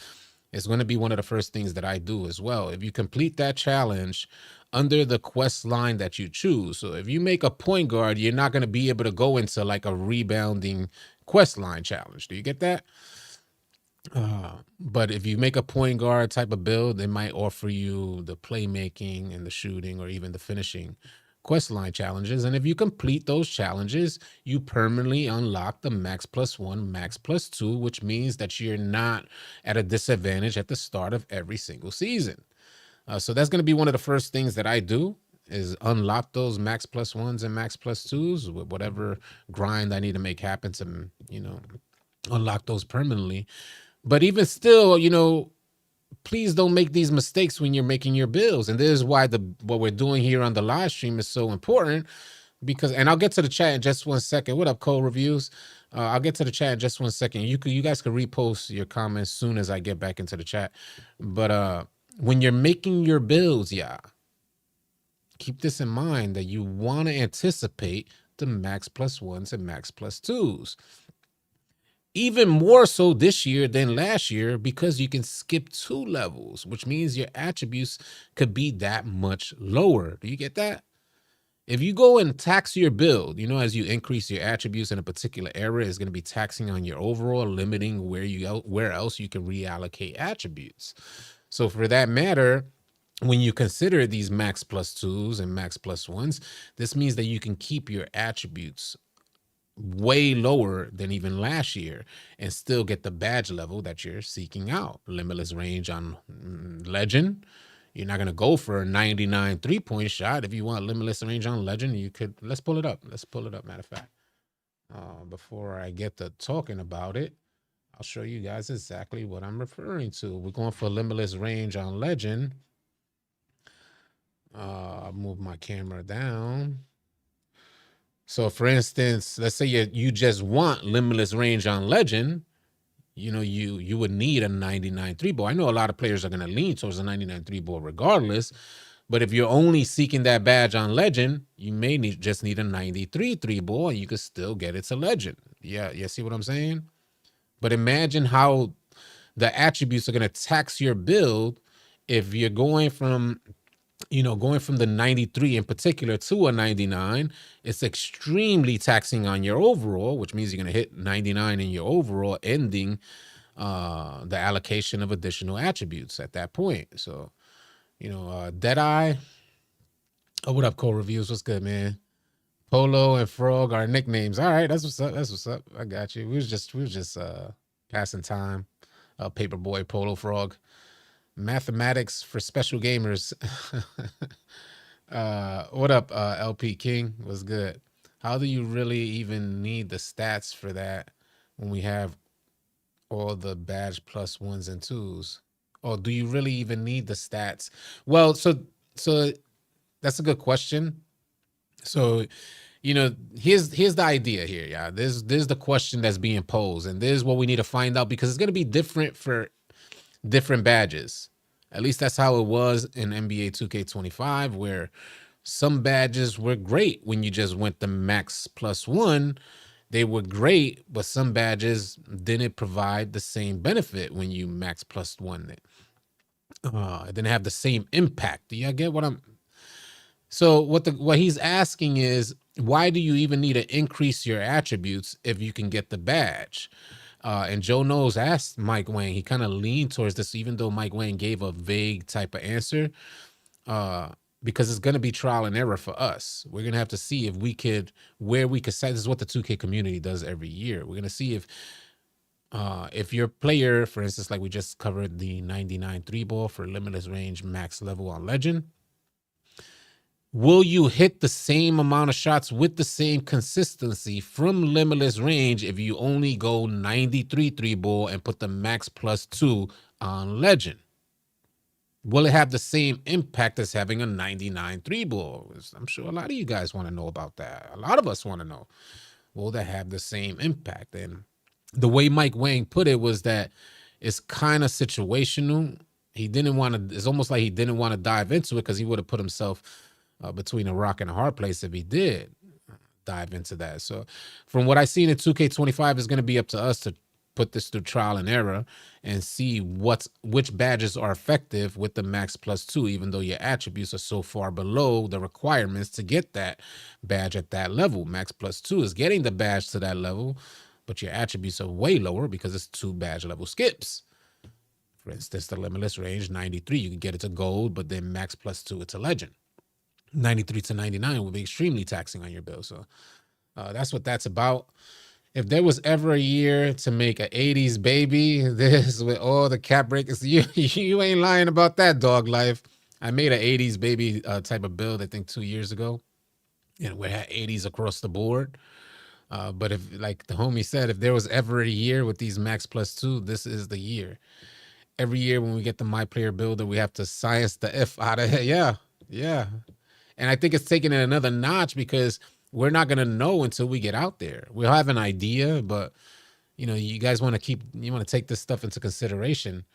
It's going to be one of the first things that I do as well. If you complete that challenge under the quest line that you choose. So if you make a point guard, you're not going to be able to go into like a rebounding quest line challenge. Do you get that? But if you make a point guard type of build, they might offer you the playmaking and the shooting or even the finishing quest line challenges. And if you complete those challenges, you permanently unlock the max +1, max +2, which means that you're not at a disadvantage at the start of every single season. So that's going to be one of the first things that I do, is unlock those max +1s and max +2s with whatever grind I need to make happen to, unlock those permanently. But even still, please don't make these mistakes when you're making your builds. And this is why what we're doing here on the live stream is so important, because, and I'll get to the chat in just 1 second. What up, Cole Reviews? I'll get to the chat in just 1 second. You guys can repost your comments soon as I get back into the chat. But when you're making your builds, yeah, keep this in mind that you want to anticipate the max plus ones and max plus twos. Even more so this year than last year, because you can skip 2 levels, which means your attributes could be that much lower. Do you get that? If you go and tax your build, as you increase your attributes in a particular area, it's going to be taxing on your overall, limiting where else you can reallocate attributes. So for that matter, when you consider these max plus twos and max plus ones, this means that you can keep your attributes way lower than even last year and still get the badge level that you're seeking out. Limitless range on legend. You're not going to go for a 99 3-point shot. If you want limitless range on legend, you could. Let's pull it up. Matter of fact, before I get to talking about it, I'll show you guys exactly what I'm referring to. We're going for limitless range on legend. I'll move my camera down. So for instance, let's say you just want limitless range on legend. You would need a 99 3-ball. I know a lot of players are going to lean towards a 99 3-ball regardless, but if you're only seeking that badge on legend, you may just need a 93 3-ball and you could still get it to legend. Yeah, you see what I'm saying? But imagine how the attributes are going to tax your build if you're going from the 93 in particular to a 99. It's extremely taxing on your overall, which means you're going to hit 99 in your overall, ending the allocation of additional attributes at that point. So, Deadeye. Oh, what up, Cole Reviews? What's good, man? Polo and Frog are nicknames. All right, that's what's up. I got you. We was just passing time. Paperboy, Polo, Frog. Mathematics for special gamers. What up, LP King? What's good? How do you really even need the stats for that when we have all the badge plus ones and twos? Or do you really even need the stats? Well, so that's a good question. So, here's the idea here. Yeah, there's the question that's being posed, and this is what we need to find out, because it's going to be different for different badges. At least that's how it was in NBA 2K25, where some badges were great when you just went the max plus one. They were great, but some badges didn't provide the same benefit when you max plus one. It didn't have the same impact. Do you get what I'm... So what he's asking is, why do you even need to increase your attributes if you can get the badge? And Joe Knows asked Mike Wang. He kind of leaned towards this, even though Mike Wang gave a vague type of answer, because it's going to be trial and error for us. We're going to have to see if we could say, this is what the 2K community does every year. We're going to see if your player, for instance, like we just covered the 99 3-ball for limitless range max level on legend, will you hit the same amount of shots with the same consistency from limitless range if you only go 93 3-ball and put the max plus 2 on legend? Will it have the same impact as having a 99 3-ball? I'm sure a lot of you guys want to know about that. A lot of us want to know, will that have the same impact? And the way Mike Wang put it was that it's kind of situational. It's almost like he didn't want to dive into it, because he would have put himself between a rock and a hard place if he did dive into that. So from what I see in 2K25, it's going to be up to us to put this through trial and error and see which badges are effective with the max plus 2, even though your attributes are so far below the requirements to get that badge at that level. Max plus 2 is getting the badge to that level, but your attributes are way lower because it's 2 badge level skips. For instance, the limitless range 93, you can get it to gold, but then max plus 2, it's a legend. 93 to 99 will be extremely taxing on your bill. So that's what that's about. If there was ever a year to make an 80s baby, this with all the cap breakers, you ain't lying about that, dog life. I made an 80s baby type of build, I think 2 years ago, and we had 80s across the board. But if, like the homie said, if there was ever a year with these max plus 2, this is the year. Every year when we get the My Player Builder, we have to science the F out of it. Yeah. And I think it's taking it another notch, because we're not gonna know until we get out there. We'll have an idea, but you guys want to take this stuff into consideration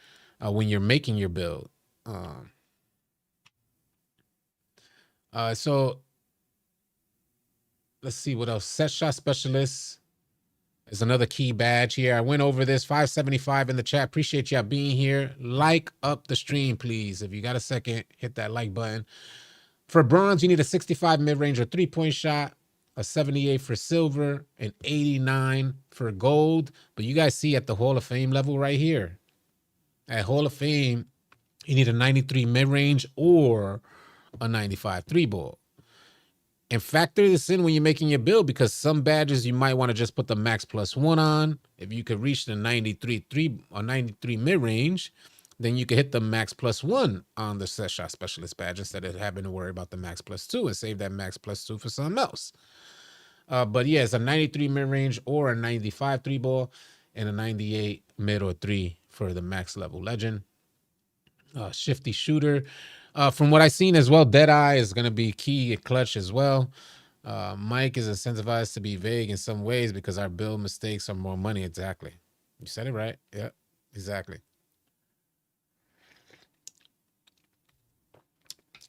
when you're making your build. So let's see what else. Set shot specialist is another key badge here. I went over this 575 in the chat. Appreciate y'all being here. Like up the stream, please. If you got a second, hit that like button. For bronze, you need a 65 mid-range or 3-point shot, a 78 for silver, an 89 for gold. But you guys see at the Hall of Fame level right here. At Hall of Fame, you need a 93 mid-range or a 95 3-ball. And factor this in when you're making your build, because some badges you might want to just put the max +1 on. If you could reach the 93 3 or 93 mid-range, then you could hit the max +1 on the set shot specialist badge instead of having to worry about the max +2 and save that max +2 for something else. But yeah, it's a 93 mid-range or a 95 3-ball and a 98 mid or 3 for the max level legend. Shifty shooter. From what I've seen as well, Deadeye is going to be key at clutch as well. Mike is incentivized to be vague in some ways because our build mistakes are more money. Exactly. You said it right. Yeah, exactly.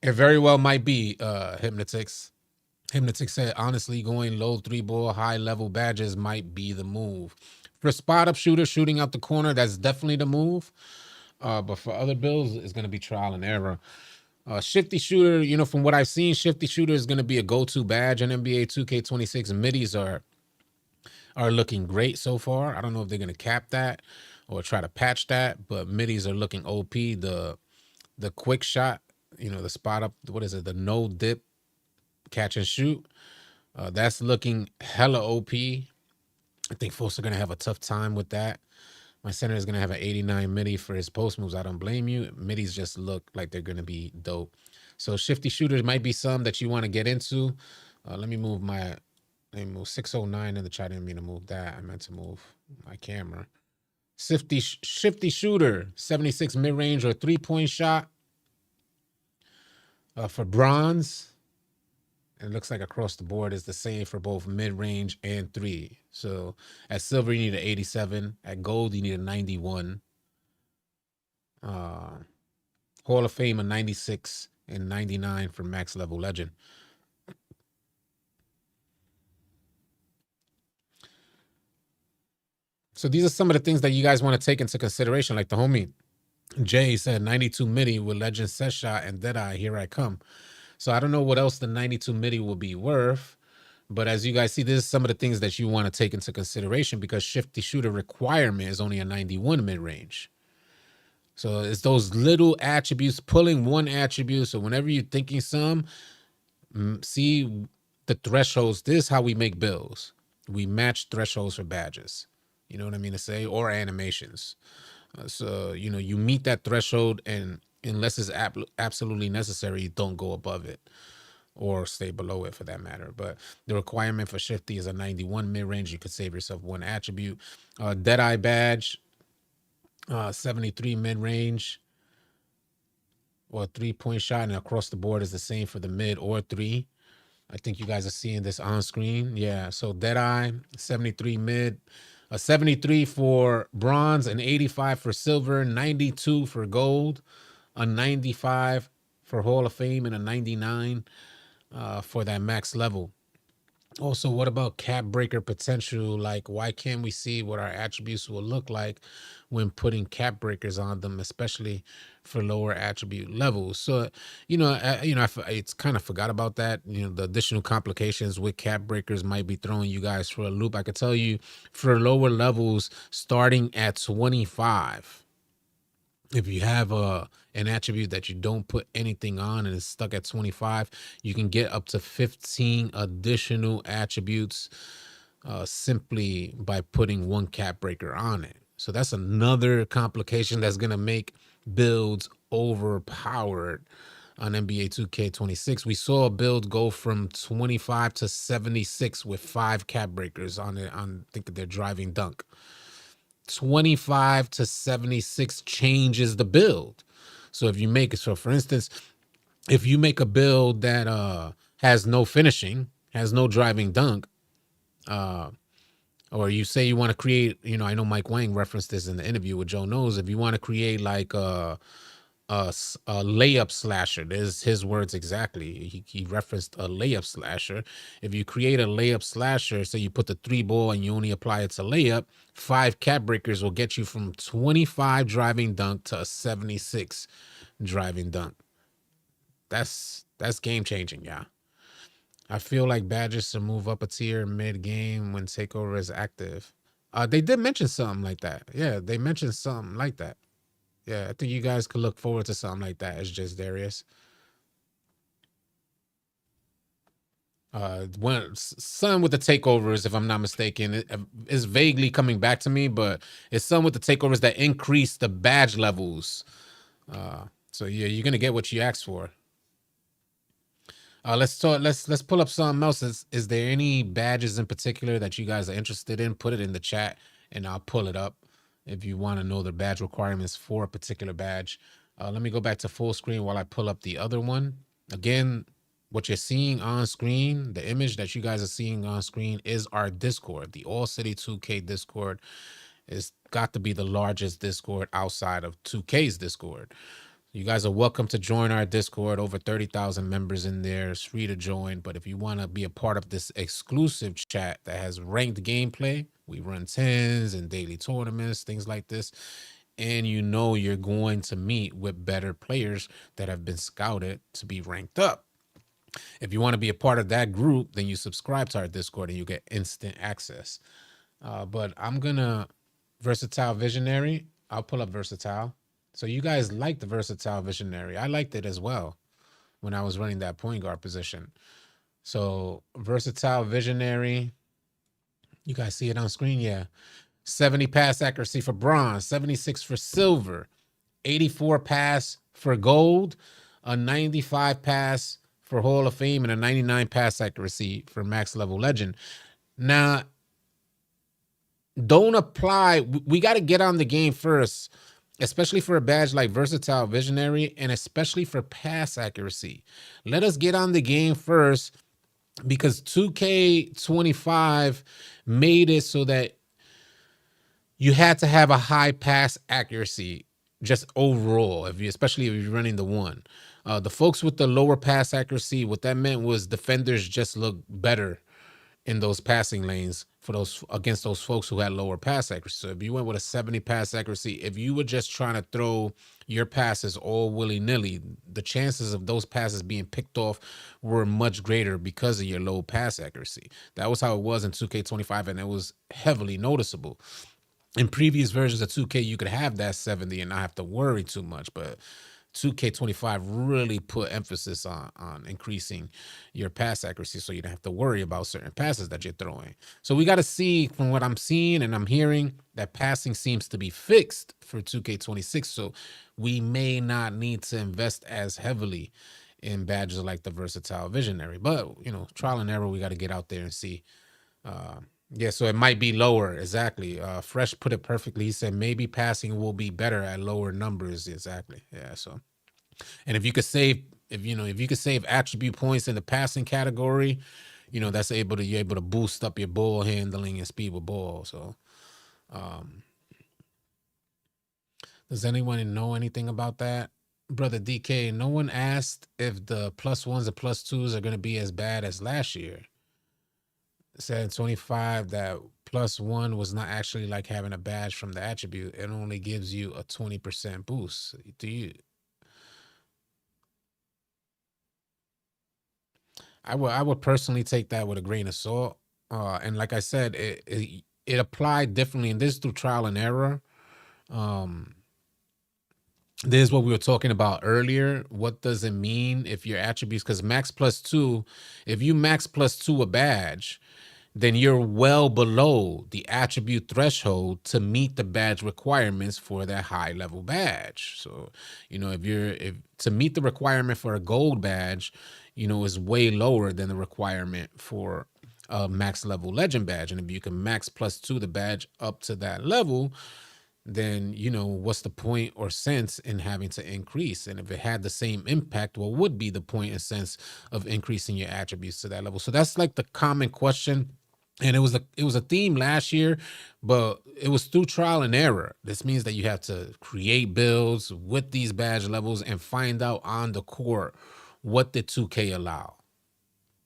It very well might be Hypnotix. Hypnotix said, honestly, going low 3-ball, high level badges might be the move. For spot up shooter, shooting out the corner, that's definitely the move. But for other builds, it's going to be trial and error. Shifty shooter, from what I've seen, shifty shooter is going to be a go-to badge in NBA 2K26. Middies are looking great so far. I don't know if they're going to cap that or try to patch that, but middies are looking OP. The quick shot, the spot up, what is it? The no dip catch and shoot. That's looking hella OP. I think folks are going to have a tough time with that. My center is going to have an 89 midi for his post moves. I don't blame you. Middies just look like they're going to be dope. So shifty shooters might be some that you want to get into. Let me move 609 in the chat. I didn't mean to move that. I meant to move my camera. Shifty shooter, 76 mid-range or 3-point shot. For bronze, it looks like across the board is the same for both mid-range and 3. So at silver, you need an 87. At gold, you need a 91. Hall of Fame, a 96 and 99 for max level legend. So these are some of the things that you guys want to take into consideration. Like the homie Jay said, 92 midi with legend set shot and Deadeye, here I come. So I don't know what else the 92 midi will be worth. But as you guys see, this is some of the things that you want to take into consideration because shifty shooter requirement is only a 91 mid-range. So it's those little attributes, pulling one attribute. So whenever you're thinking some, see the thresholds. This is how we make builds. We match thresholds for badges. You know what I mean to say? Or animations. So, you meet that threshold, and unless it's absolutely necessary, you don't go above it or stay below it for that matter. But the requirement for shifty is a 91 mid-range. You could save yourself one attribute. Deadeye badge, 73 mid-range or 3-point shot, and across the board is the same for the mid or 3. I think you guys are seeing this on screen. Yeah, so Deadeye, 73 mid, a 73 for bronze, an 85 for silver, 92 for gold, a 95 for Hall of Fame, and a 99 for that max level. Also, what about cap breaker potential? Like, why can't we see what our attributes will look like when putting cap breakers on them, especially for lower attribute levels? So, it's kind of forgot about that. The additional complications with cap breakers might be throwing you guys for a loop. I could tell you for lower levels, starting at 25, if you have an attribute that you don't put anything on and it's stuck at 25, you can get up to 15 additional attributes simply by putting one cap breaker on it. So that's another complication that's going to make builds overpowered on NBA 2K26. We saw a build go from 25 to 76 with 5 cap breakers on it, I think their driving dunk. 25 to 76 changes the build. So if you make it, for instance, if you make a build that has no finishing, has no driving dunk, or you say you want to create, I know Mike Wang referenced this in the interview with Joe Knows. If you want to create like a layup slasher, there's his words exactly. He referenced a layup slasher. If you create a layup slasher, so you put the 3 ball and you only apply it to layup, 5 cap breakers will get you from 25 driving dunk to a 76 driving dunk. That's game changing, yeah. I feel like badges to move up a tier mid game when takeover is active. They did mention something like that. Yeah, they mentioned something like that. Yeah, I think you guys could look forward to something like that. It's just Darius. One some with the takeovers, if I'm not mistaken, is vaguely coming back to me, but it's some with the takeovers that increase the badge levels. So yeah, you're gonna get what you asked for. Let's talk. Let's pull up something else. Is there any badges in particular that you guys are interested in? Put it in the chat, and I'll pull it up. If you want to know the badge requirements for a particular badge, let me go back to full screen while I pull up the other one. Again, what you're seeing on screen, the image that you guys are seeing on screen, is our Discord. The All City 2K Discord is got to be the largest Discord outside of 2K's Discord. You guys are welcome to join our Discord. Over 30,000 members in there. It's free to join. But if you want to be a part of this exclusive chat that has ranked gameplay, we run 10s and daily tournaments, things like this. And you're going to meet with better players that have been scouted to be ranked up. If you want to be a part of that group, then you subscribe to our Discord and you get instant access. But I'm going to Versatile Visionary. I'll pull up Versatile. So you guys like the Versatile Visionary. I liked it as well when I was running that point guard position. So Versatile Visionary, you guys see it on screen? Yeah. 70 pass accuracy for bronze, 76 for silver, 84 pass for gold, a 95 pass for Hall of Fame, and a 99 pass accuracy for max level legend. Now, don't apply. We got to get on the game first, especially for a badge like Versatile Visionary, and especially for pass accuracy. Let us get on the game first, because 2K25 made it so that you had to have a high pass accuracy just overall, especially if you're running the one. The folks with the lower pass accuracy, what that meant was defenders just look better in those passing lanes for those against those folks who had lower pass accuracy. So if you went with a 70 pass accuracy, if you were just trying to throw your passes all willy-nilly, the chances of those passes being picked off were much greater because of your low pass accuracy. That was how it was in 2K25, and it was heavily noticeable. In previous versions of 2K, you could have that 70 and not have to worry too much, but 2K25 really put emphasis on increasing your pass accuracy so you don't have to worry about certain passes that you're throwing. So we got to see, from what I'm seeing and I'm hearing, that passing seems to be fixed for 2K26. So we may not need to invest as heavily in badges like the Versatile Visionary. But, trial and error, we got to get out there and see. Yeah, so it might be lower. Exactly. Fresh put it perfectly. He said maybe passing will be better at lower numbers. Exactly. Yeah. So, and if you could save, if you could save attribute points in the passing category, that's you're able to boost up your ball handling and speed with ball. So, does anyone know anything about that? Brother DK, no one asked if the +1s and +2s are going to be as bad as last year. Said 25 that +1 was not actually like having a badge from the attribute. It only gives you a 20% boost. I would personally take that with a grain of salt. And like I said, it applied differently, and this is through trial and error. This is what we were talking about earlier. What does it mean if your attributes, because max +2, if you max +2 a badge, then you're well below the attribute threshold to meet the badge requirements for that high level badge. So, if to meet the requirement for a gold badge, is way lower than the requirement for a max level legend badge. And if you can max +2 the badge up to that level, then what's the point or sense in having to increase? And if it had the same impact, what would be the point and sense of increasing your attributes to that level? So that's like the common question. And it was a theme last year, but it was through trial and error. This means that you have to create builds with these badge levels and find out on the court what the 2K allow.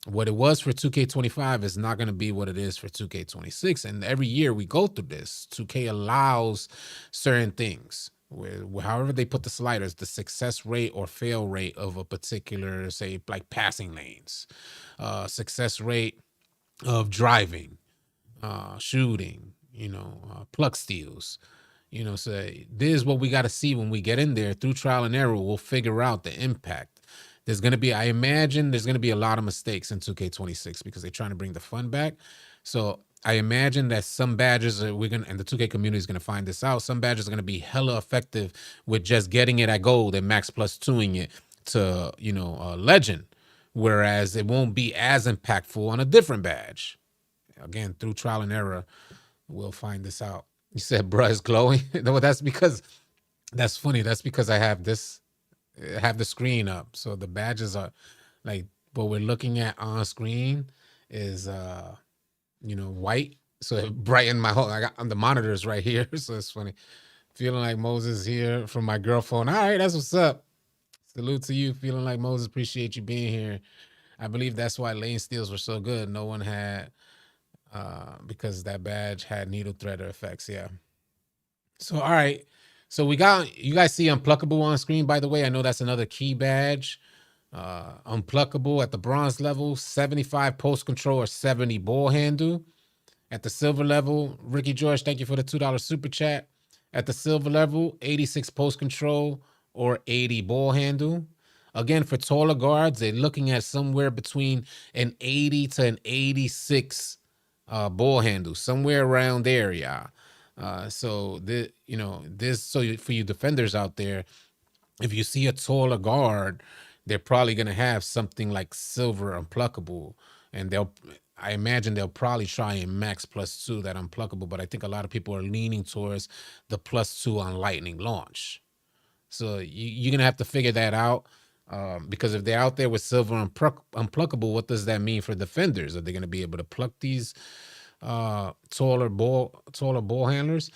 What it was for 2K25 is not going to be what it is for 2K26. And every year we go through this. 2K allows certain things. However they put the sliders, the success rate or fail rate of a particular, say, like passing lanes, success rate of driving, shooting, pluck steals. So this is what we got to see when we get in there through trial and error. We'll figure out the impact. I imagine there's going to be a lot of mistakes in 2K26 because they're trying to bring the fun back. So I imagine that some badges and the 2K community is going to find this out. Some badges are going to be hella effective with just getting it at gold and max plus 2ing it to, legend. Whereas it won't be as impactful on a different badge. Again, through trial and error, we'll find this out. You said, bruh, is glowing. No, that's funny. That's because I have the screen up. So the badges are like what we're looking at on screen is white. So it brightened my whole. I got on the monitors right here. So it's funny. Feeling like Moses here from my girl phone. All right, that's what's up. Salute to you. Feeling like Moses. Appreciate you being here. I believe that's why lane steals were so good. No one had because that badge had needle threader effects. Yeah. So all right. So you guys see Unpluckable on screen, by the way. I know that's another key badge. Unpluckable at the bronze level, 75 post control or 70 ball handle. At the silver level, Ricky George, thank you for the $2 super chat. At the silver level, 86 post control or 80 ball handle. Again, for taller guards, they're looking at somewhere between an 80 to an 86 ball handle, somewhere around there, yeah. So for you defenders out there, if you see a taller guard, they're probably gonna have something like silver Unpluckable, and I imagine they'll probably try and max +2 that Unpluckable, but I think a lot of people are leaning towards the +2 on lightning launch. So you're gonna have to figure that out. Because if they're out there with silver Unpluckable, what does that mean for defenders? Are they gonna be able to pluck these taller ball handlers?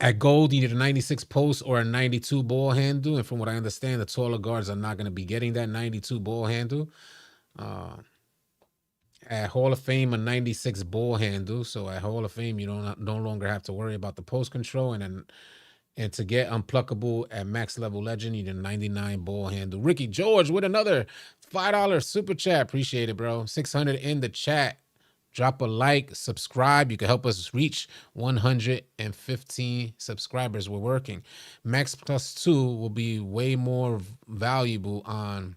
At gold, you need a 96 post or a 92 ball handle. And from what I understand, the taller guards are not going to be getting that 92 ball handle. At Hall of Fame, a 96 ball handle. So at Hall of Fame, you no longer have to worry about the post control. And to get Unpluckable at max level legend, you need a 99 ball handle. Ricky George with another $5 super chat. Appreciate it, bro. 600 in the chat. Drop a like, subscribe. You can help us reach 115 subscribers. We're working. Max +2 will be way more valuable on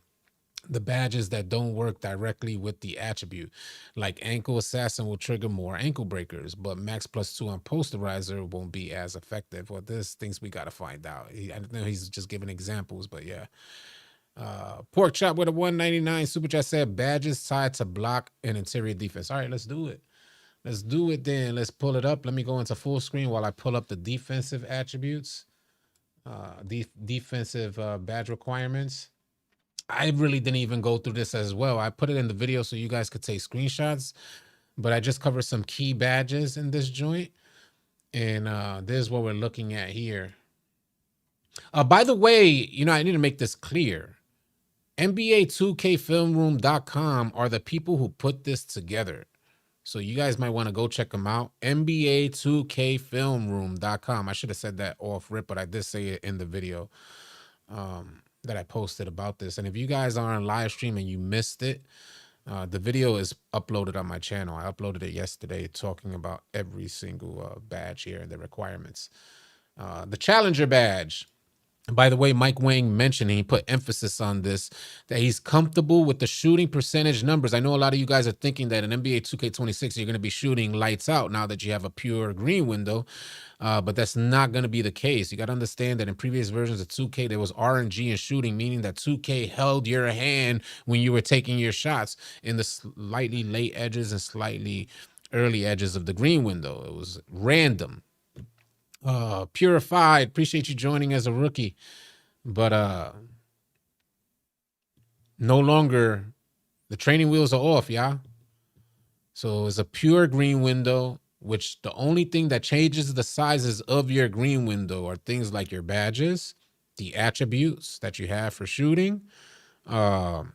the badges that don't work directly with the attribute. Like Ankle Assassin will trigger more ankle breakers, but Max +2 on Posterizer won't be as effective. Well, there's things we got to find out. I know he's just giving examples, but yeah. Pork chop with a 199 super chat said badges tied to block and interior defense. All right, let's do it. Let's do it then. Let's pull it up. Let me go into full screen while I pull up the defensive attributes, defensive badge requirements. I really didn't even go through this as well. I put it in the video so you guys could take screenshots, but I just covered some key badges in this joint. And this is what we're looking at here. By the way, I need to make this clear. NBA2KFilmRoom.com are the people who put this together. So you guys might want to go check them out. NBA2KFilmRoom.com. I should have said that off rip, but I did say it in the video that I posted about this. And if you guys are on live stream and you missed it, the video is uploaded on my channel. I uploaded it yesterday talking about every single badge here and the requirements. The Challenger badge. By the way, Mike Wang mentioned, he put emphasis on this, that he's comfortable with the shooting percentage numbers. I know a lot of you guys are thinking that in NBA 2K26, you're going to be shooting lights out now that you have a pure green window, but that's not going to be the case. You got to understand that in previous versions of 2K, there was RNG in shooting, meaning that 2K held your hand when you were taking your shots in the slightly late edges and slightly early edges of the green window. It was random. Purified, appreciate you joining as a rookie. But no longer the training wheels are off, yeah. So it's a pure green window, which the only thing that changes the sizes of your green window are things like your badges, the attributes that you have for shooting, um,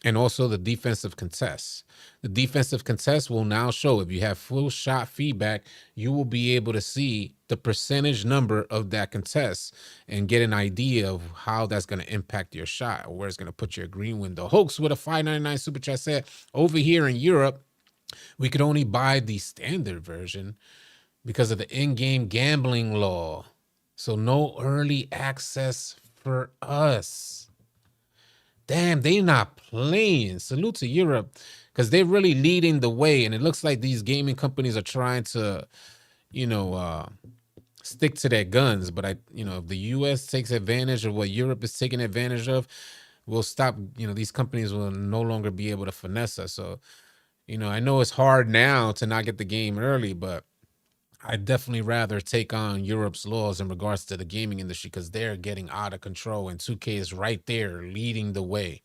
and also the defensive contests. The defensive contest will now show if you have full shot feedback, you will be able to see the percentage number of that contest and get an idea of how that's going to impact your shot or where it's going to put your green window. Hoax with a 599 super chat said, over here in Europe, we could only buy the standard version because of the in-game gambling law. So no early access for us. Damn, they not playing. Salute to Europe because they're really leading the way. And it looks like these gaming companies are trying to, stick to their guns. But if the US takes advantage of what Europe is taking advantage of, we'll stop, these companies will no longer be able to finesse us. So, I know it's hard now to not get the game early, but I'd definitely rather take on Europe's laws in regards to the gaming industry because they're getting out of control and 2K is right there leading the way.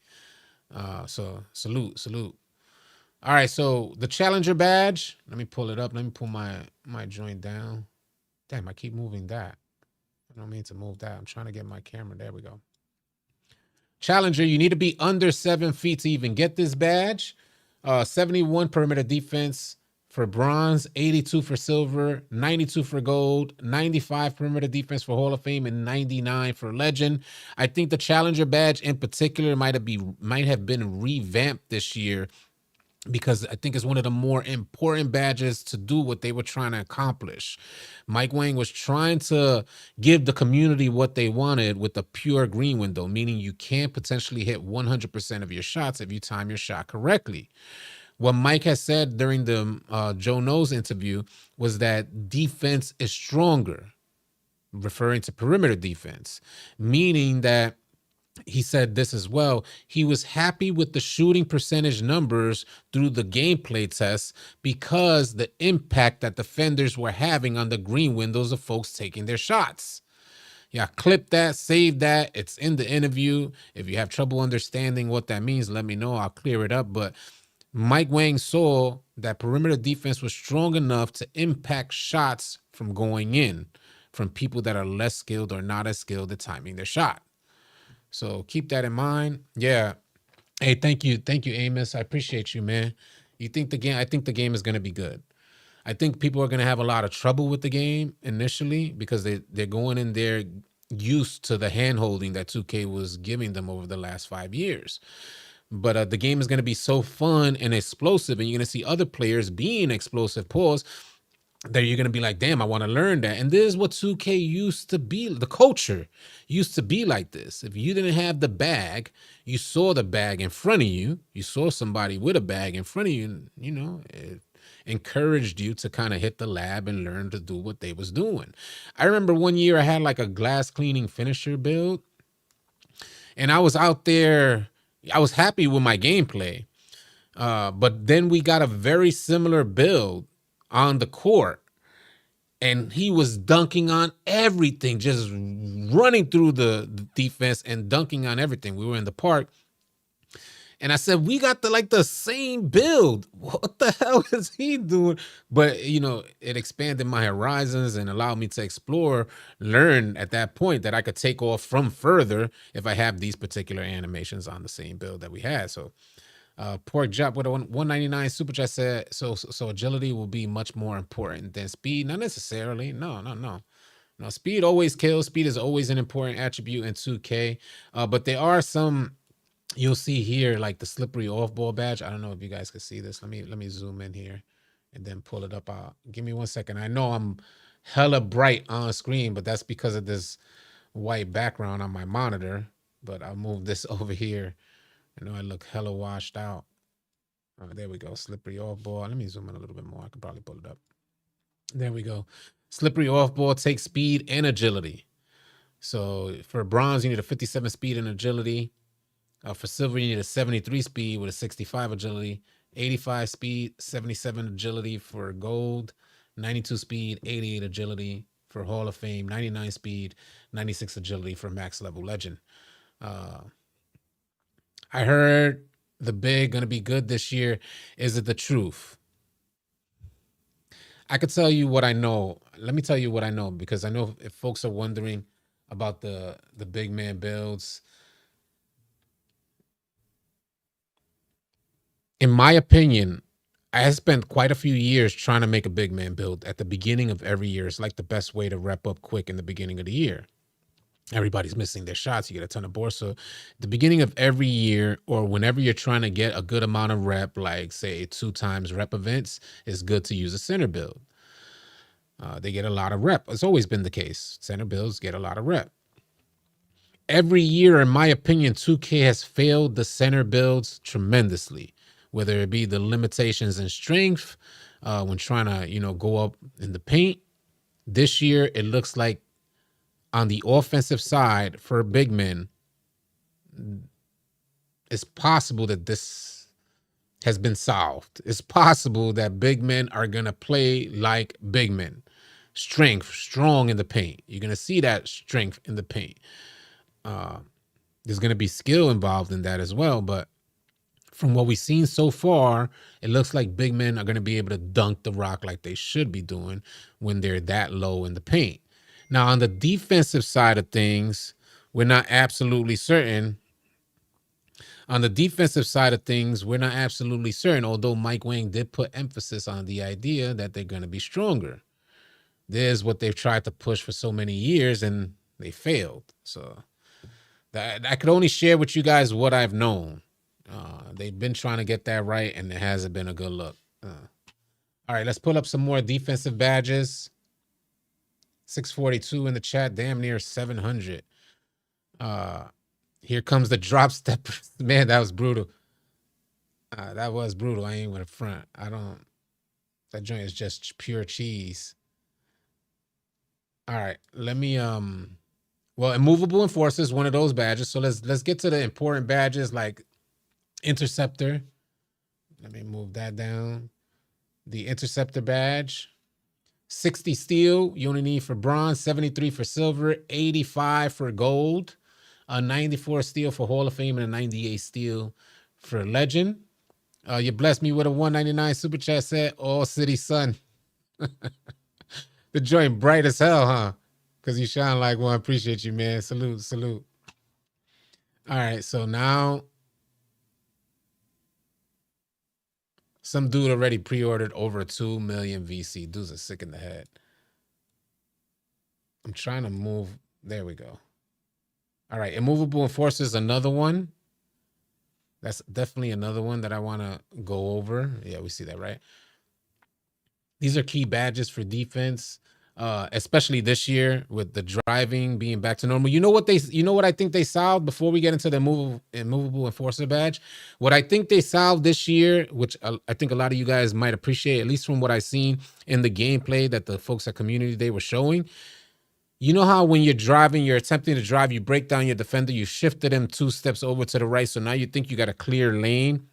So salute. All right, so the challenger badge. Let me pull it up. Let me pull my joint down. Damn, I keep moving that. I don't mean to move that. I'm trying to get my camera. There we go. Challenger, you need to be under 7 feet to even get this badge. 71 perimeter defense for bronze, 82 for silver, 92 for gold, 95 perimeter defense for Hall of Fame, and 99 for legend. I think the challenger badge in particular might have been revamped this year because I think it's one of the more important badges to do what they were trying to accomplish. Mike Wang was trying to give the community what they wanted with the pure green window, meaning you can potentially hit 100% of your shots if you time your shot correctly. What Mike has said during the Joe Knows interview was that defense is stronger, referring to perimeter defense, meaning that he said this as well. He was happy with the shooting percentage numbers through the gameplay tests because the impact that defenders were having on the green windows of folks taking their shots. Yeah, clip that, save that. It's in the interview. If you have trouble understanding what that means, let me know. I'll clear it up. But Mike Wang saw that perimeter defense was strong enough to impact shots from going in from people that are less skilled or not as skilled at timing their shot. So keep that in mind. Yeah. Hey, thank you, Amos. I appreciate you, man. I think the game is going to be good. I think people are going to have a lot of trouble with the game initially because they're going in there used to the hand holding that 2K was giving them over the last 5 years. But the game is going to be so fun and explosive, and you're going to see other players being explosive. Pause. That you're going to be like, damn, I want to learn that. And this is what 2K used to be. The culture used to be like this. If you didn't have the bag, you saw the bag in front of you. You saw somebody with a bag in front of you. It encouraged you to kind of hit the lab and learn to do what they was doing. I remember one year I had like a glass cleaning finisher build. And I was out there. I was happy with my gameplay. But then we got a very similar build on the court, and he was dunking on everything, just running through the defense and dunking on everything. We were in the park, and I said, we got the same build. What the hell is he doing? But it expanded my horizons and allowed me to explore, learn at that point that I could take off from further if I have these particular animations on the same build that we had. So Pork Jop with a 199 super chat said, so agility will be much more important than speed. Not necessarily. No. Speed always kills. Speed is always an important attribute in 2K. But there are some you'll see here, like the slippery off ball badge. I don't know if you guys can see this. Let me zoom in here and then pull it up. Give me 1 second. I know I'm hella bright on screen, but that's because of this white background on my monitor. But I'll move this over here. I know I look hella washed out. There we go. Slippery off ball. Let me zoom in a little bit more. I could probably pull it up. There we go. Slippery off ball takes speed and agility. So for bronze, you need a 57 speed and agility. For silver, you need a 73 speed with a 65 agility, 85 speed, 77 agility for gold, 92 speed, 88 agility for Hall of Fame, 99 speed, 96 agility for max level legend. I heard the big gonna be good this year. Is it the truth? I could tell you what I know. Let me tell you what I know, because I know if folks are wondering about the big man builds, in my opinion, I have spent quite a few years trying to make a big man build at the beginning of every year. It's like the best way to rep up quick in the beginning of the year. Everybody's missing their shots. You get a ton of boards. So the beginning of every year, or whenever you're trying to get a good amount of rep, like say 2 times rep events, is good to use a center build. They get a lot of rep. It's always been the case. Center builds get a lot of rep. Every year, in my opinion, 2K has failed the center builds tremendously, whether it be the limitations in strength when trying to, go up in the paint. This year, it looks like on the offensive side for big men, it's possible that this has been solved. It's possible that big men are going to play like big men. Strength, strong in the paint. You're going to see that strength in the paint. There's going to be skill involved in that as well. But from what we've seen so far, it looks like big men are going to be able to dunk the rock like they should be doing when they're that low in the paint. Now, on the defensive side of things, we're not absolutely certain. On the defensive side of things, we're not absolutely certain, although Mike Wang did put emphasis on the idea that they're going to be stronger. There's what they've tried to push for so many years, and they failed. So I could only share with you guys what I've known. They've been trying to get that right, and it hasn't been a good look. All right, let's pull up some more defensive badges. 642 in the chat, damn near 700. Here comes the drop stepper. Man, that was brutal. That was brutal. I ain't gonna front. That joint is just pure cheese. All right, let me well, immovable enforcer is one of those badges. So let's get to the important badges like interceptor. Let me move that down. The interceptor badge. 60 steel, you only need for bronze, 73 for silver, 85 for gold, 94 steel for Hall of Fame, and a 98 steel for legend. You blessed me with a 199 super chat set, All City Sun. The joint bright as hell, huh? Because you shine like one. Appreciate you, man. Salute, salute. All right, so now some dude already pre-ordered over 2 million VC. Dudes are sick in the head. I'm trying to move. There we go. All right, immovable enforcer is another one. That's definitely another one that I want to go over. Yeah, we see that, right? These are key badges for defense, especially this year with the driving being back to normal. You know what I think they solved before we get into the immovable enforcer badge? What I think they solved this year, which I think a lot of you guys might appreciate, at least from what I've seen in the gameplay that the folks at Community Day were showing. You know how when you're driving, you're attempting to drive, you break down your defender, you shifted him 2 steps over to the right, so now you think you got a clear lane.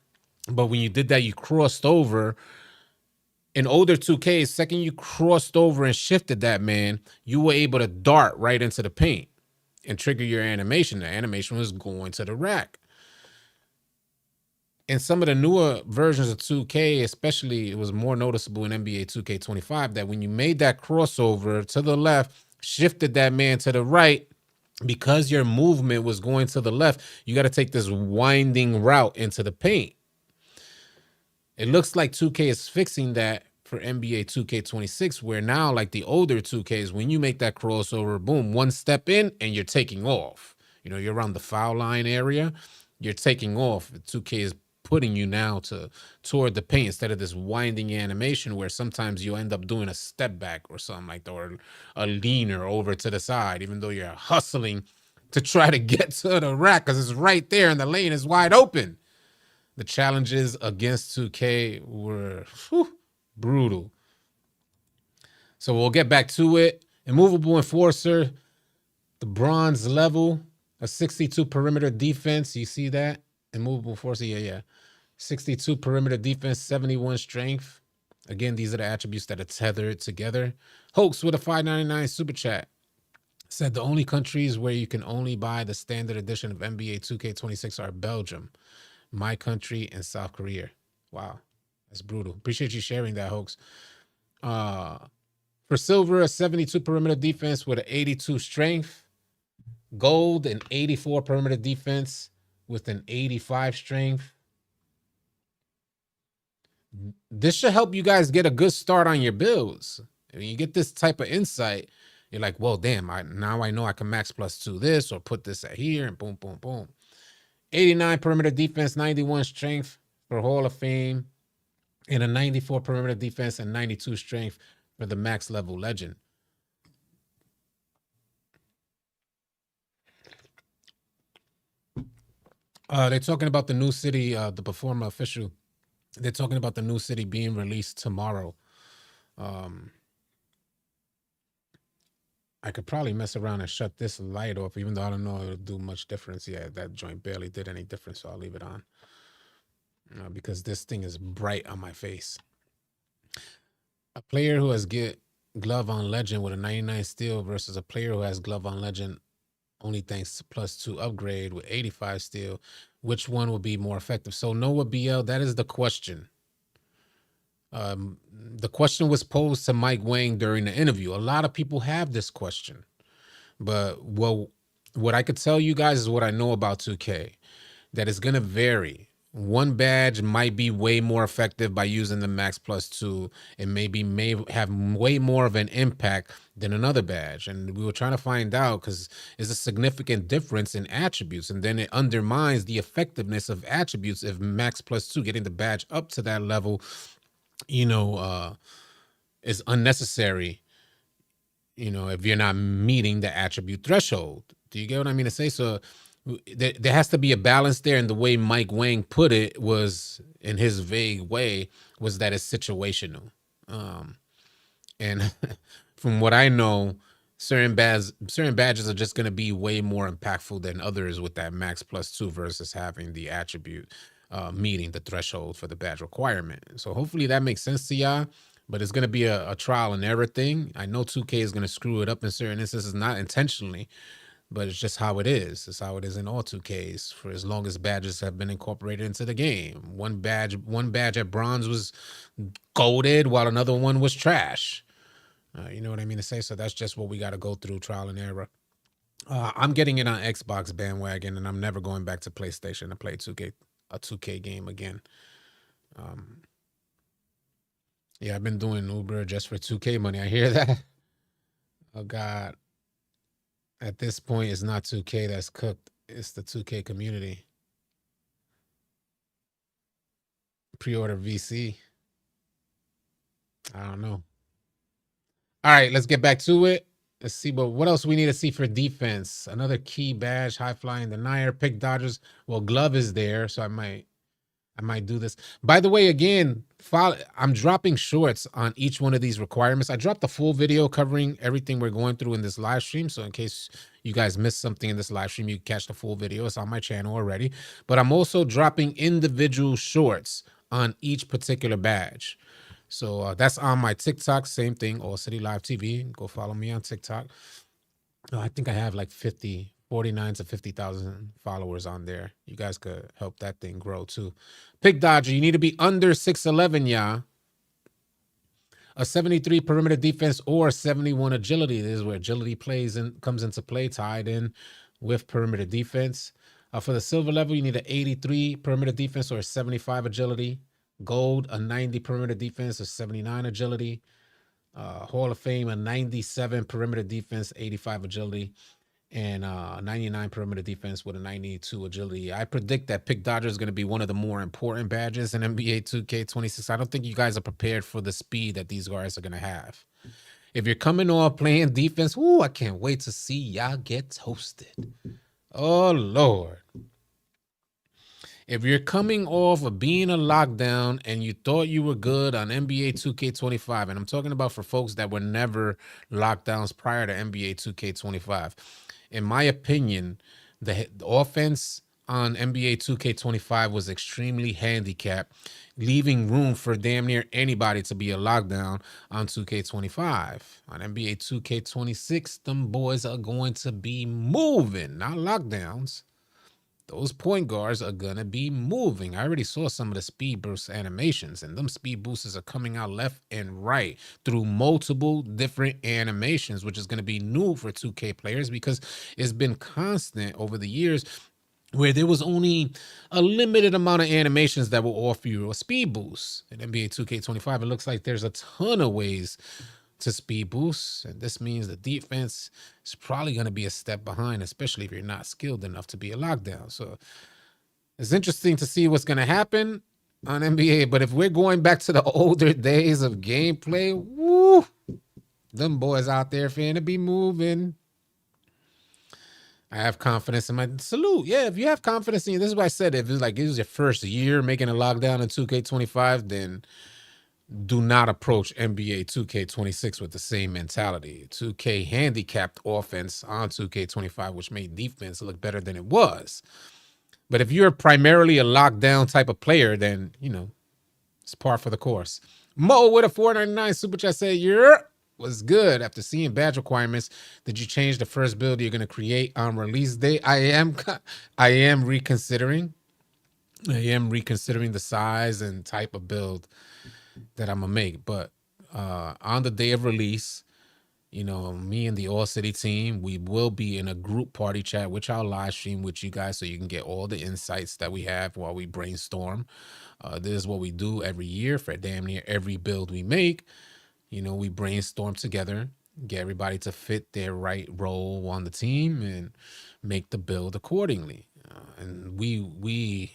But when you did that, you crossed over. In older 2Ks, second you crossed over and shifted that man, you were able to dart right into the paint and trigger your animation. The animation was going to the rack. In some of the newer versions of 2K, especially, it was more noticeable in NBA 2K25 that when you made that crossover to the left, shifted that man to the right, because your movement was going to the left, you got to take this winding route into the paint. It looks like 2K is fixing that for NBA 2K26, where now, like the older 2Ks, when you make that crossover, boom, 1 step in and you're taking off. You're around the foul line area, you're taking off. 2K is putting you now toward the paint instead of this winding animation where sometimes you end up doing a step back or something like that, or a leaner over to the side, even though you're hustling to try to get to the rack because it's right there and the lane is wide open. The challenges against 2K were brutal. So we'll get back to it. Immovable enforcer, the bronze level, a 62 perimeter defense. You see that? Immovable enforcer, yeah. 62 perimeter defense, 71 strength. Again, these are the attributes that are tethered together. Hoax with a 5.99 super chat said the only countries where you can only buy the standard edition of NBA 2K26 are Belgium, my country, and South Korea. Wow, that's brutal. Appreciate you sharing that, Hoax. For silver, a 72 perimeter defense with an 82 strength. Gold, an 84 perimeter defense with an 85 strength. This should help you guys get a good start on your builds. When you get this type of insight, you're like, well, damn, now I know I can max +2 this or put this at here and boom, boom, boom. 89 perimeter defense, 91 strength for Hall of Fame, and a 94 perimeter defense and 92 strength for the max level legend. They're talking about the new city, the Performer official. They're talking about the new city being released tomorrow. I could probably mess around and shut this light off, even though I don't know it'll do much difference. Yeah, that joint barely did any difference, so I'll leave it on. Because this thing is bright on my face. A player who has get glove on legend with a 99 steal versus a player who has glove on legend only thanks to +2 upgrade with 85 steal. Which one will be more effective? So Noah BL, that is the question. The question was posed to Mike Wang during the interview. A lot of people have this question, but what I could tell you guys is what I know about 2K, that it's going to vary. One badge might be way more effective by using the max +2 and may have way more of an impact than another badge. And we were trying to find out because there's a significant difference in attributes, and then it undermines the effectiveness of attributes if max +2, getting the badge up to that level, is unnecessary, if you're not meeting the attribute threshold. Do you get what I mean to say? So there has to be a balance there. And the way Mike Wang put it was, in his vague way, was that it's situational. And from what I know, certain badges are just going to be way more impactful than others with that max +2 versus having the attribute meeting the threshold for the badge requirement. So hopefully that makes sense to y'all, but it's going to be a trial and error thing. I know 2K is going to screw it up in certain instances, not intentionally, but it's just how it is. It's how it is in all 2Ks for as long as badges have been incorporated into the game. One badge at bronze was golded while another one was trash. You know what I mean to say? So that's just what we got to go through, trial and error. I'm getting it on Xbox bandwagon, and I'm never going back to PlayStation to play a 2K game again. Yeah, I've been doing Uber just for 2K money. I hear that. Oh God. At this point, it's not 2K that's cooked. It's the 2K community. Pre-order VC. I don't know. All right, let's get back to it. Let's see, but what else we need to see for defense? Another key badge, high flying denier, pick dodgers. Well, glove is there, so I might do this. By the way, again, I'm dropping shorts on each one of these requirements. I dropped a full video covering everything we're going through in this live stream. So in case you guys missed something in this live stream, you catch the full video. It's on my channel already. But I'm also dropping individual shorts on each particular badge. So that's on my TikTok, same thing, All City Live TV. Go follow me on TikTok. I think I have like 49 to 50,000 followers on there. You guys could help that thing grow too. Pick dodger, you need to be under 6'11", y'all. A 73 perimeter defense or 71 agility. This is where agility comes into play, tied in with perimeter defense. For the silver level, you need an 83 perimeter defense or a 75 agility. Gold, a 90 perimeter defense or 79 agility. Hall of Fame, a 97 perimeter defense, 85 agility. And 99 perimeter defense with a 92 agility. I predict that pick dodger is going to be one of the more important badges in NBA 2K26. I don't think you guys are prepared for the speed that these guys are going to have. If you're coming off playing defense, I can't wait to see y'all get toasted. Oh, Lord. If you're coming off of being a lockdown and you thought you were good on NBA 2K25, and I'm talking about for folks that were never lockdowns prior to NBA 2K25, in my opinion, the offense on NBA 2K25 was extremely handicapped, leaving room for damn near anybody to be a lockdown on 2K25. On NBA 2K26, them boys are going to be moving, not lockdowns. Those point guards are going to be moving. I already saw some of the speed boost animations, and them speed boosters are coming out left and right through multiple different animations, which is going to be new for 2K players because it's been constant over the years where there was only a limited amount of animations that will offer you a speed boost. In NBA 2K25, it looks like there's a ton of ways to speed boost, and this means the defense is probably going to be a step behind, especially if you're not skilled enough to be a lockdown. So it's interesting to see what's going to happen on NBA, but if we're going back to the older days of gameplay, woo, them boys out there finna be moving. I have confidence in my salute. Yeah, if you have confidence in you, this is what I said. If it's like it was your first year making a lockdown in 2K25, then do not approach NBA 2K26 with the same mentality. 2K handicapped offense on 2K25, which made defense look better than it was. But if you're primarily a lockdown type of player, then, you know, it's par for the course. Mo with a $4.99 super chat say, yeah, was good. After seeing badge requirements, did you change the first build you're going to create on release day? I am reconsidering. I am reconsidering the size and type of build that I'm gonna make, but on the day of release, you know, me and the All City team, we will be in a group party chat, which I'll live stream with you guys so you can get all the insights that we have while we brainstorm. This is what we do every year for damn near every build we make. You know, we brainstorm together, get everybody to fit their right role on the team and make the build accordingly. And we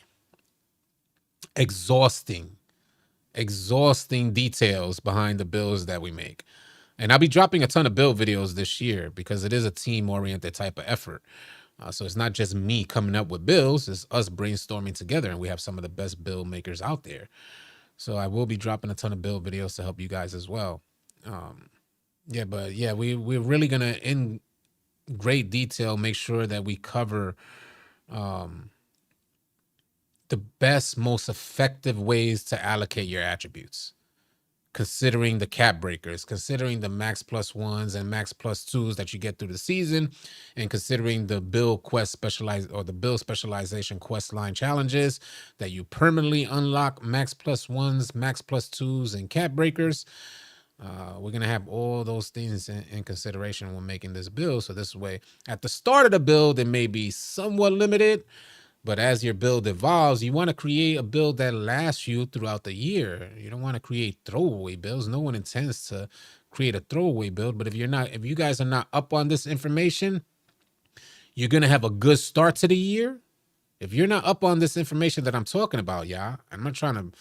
exhausting details behind the builds that we make. And I'll be dropping a ton of build videos this year because it is a team-oriented type of effort. So it's not just me coming up with builds, it's us brainstorming together, and we have some of the best build makers out there. So I will be dropping a ton of build videos to help you guys as well. We're really going to, in great detail, make sure that we cover the best, most effective ways to allocate your attributes, considering the cap breakers, considering the max plus ones and max plus twos that you get through the season, and considering the build quest specialized or the build specialization quest line challenges that you permanently unlock max plus ones, max plus twos, and cap breakers. We're going to have all those things in consideration when making this build. So this way, at the start of the build, it may be somewhat limited, but as your build evolves, you want to create a build that lasts you throughout the year. You don't want to create throwaway builds. No one intends to create a throwaway build. But if you guys are not up on this information, you're going to have a good start to the year. If you're not up on this information that I'm talking about, y'all, I'm not trying to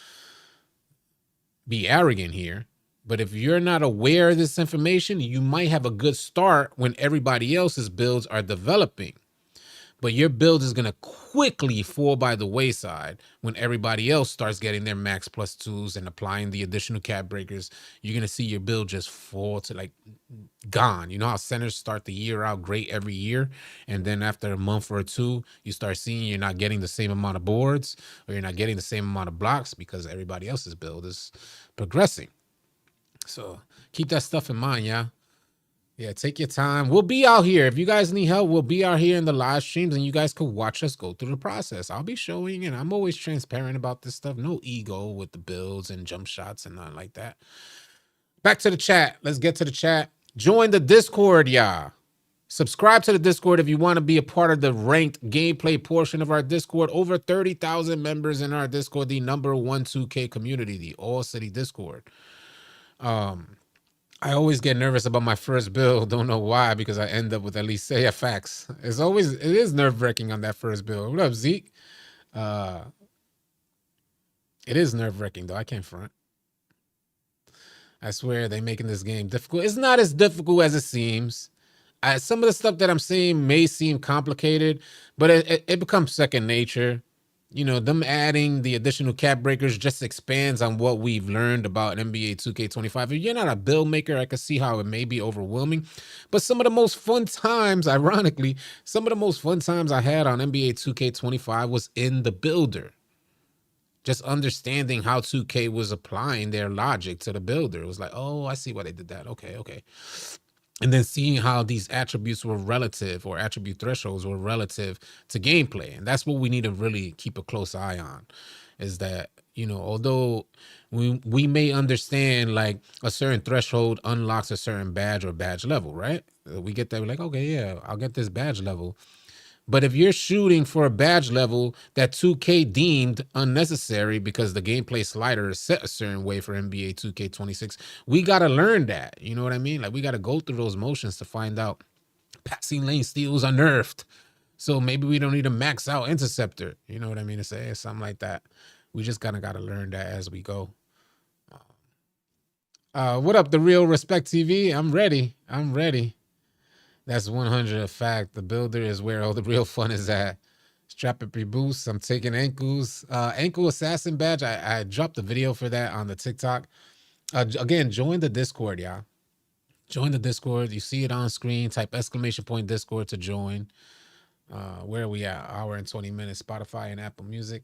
be arrogant here, but if you're not aware of this information, you might have a good start when everybody else's builds are developing. But your build is going to quickly fall by the wayside when everybody else starts getting their max plus twos and applying the additional cap breakers. You're going to see your build just fall to like gone. You know how centers start the year out great every year, and then after a month or two, you start seeing you're not getting the same amount of boards or you're not getting the same amount of blocks because everybody else's build is progressing. So keep that stuff in mind, yeah. Yeah, take your time. We'll be out here. If you guys need help, we'll be out here in the live streams and you guys could watch us go through the process. I'll be showing, and I'm always transparent about this stuff. No ego with the builds and jump shots and nothing like that. Back to the chat. Let's get to the chat. Join the Discord, y'all. Subscribe to the Discord if you want to be a part of the ranked gameplay portion of our Discord. Over 30,000 members in our Discord, the number 1 2K community, the All City Discord. I always get nervous about my first build. Don't know why, because I end up with at least AFX. It is nerve-wracking on that first build. What up, Zeke? It is nerve-wracking, though. I can't front. I swear they making this game difficult. It's not as difficult as it seems. Some of the stuff that I'm saying may seem complicated, but it becomes second nature. them adding the additional cap breakers just expands on what we've learned about NBA 2K25. If you're not a build maker, I can see how it may be overwhelming. But some of the most fun times, ironically, some of the most fun times I had on NBA 2K25 was in the builder. Just understanding how 2K was applying their logic to the builder. It was like, oh, I see why they did that. Okay, okay. And then seeing how these attributes were relative, or attribute thresholds were relative to gameplay. And that's what we need to really keep a close eye on, is that, although we may understand like a certain threshold unlocks a certain badge or badge level, right? We get that, we're like, okay, yeah, I'll get this badge level. But if you're shooting for a badge level that 2K deemed unnecessary because the gameplay slider is set a certain way for NBA 2K26, we got to learn that. You know what I mean? Like, we got to go through those motions to find out passing lane steals are nerfed. So maybe we don't need a max out interceptor. You know what I mean to say? Something like that. We just kind of got to learn that as we go. What up, the real Respect TV? I'm ready. I'm ready. That's 100 a fact. The builder is where all the real fun is at. Strap up your boots. I'm taking ankles. Ankle assassin badge. I dropped the video for that on the TikTok. Again, join the Discord, y'all. Join the Discord. You see it on screen. Type ! Discord to join. Where are we at? Hour and 20 minutes. Spotify and Apple Music.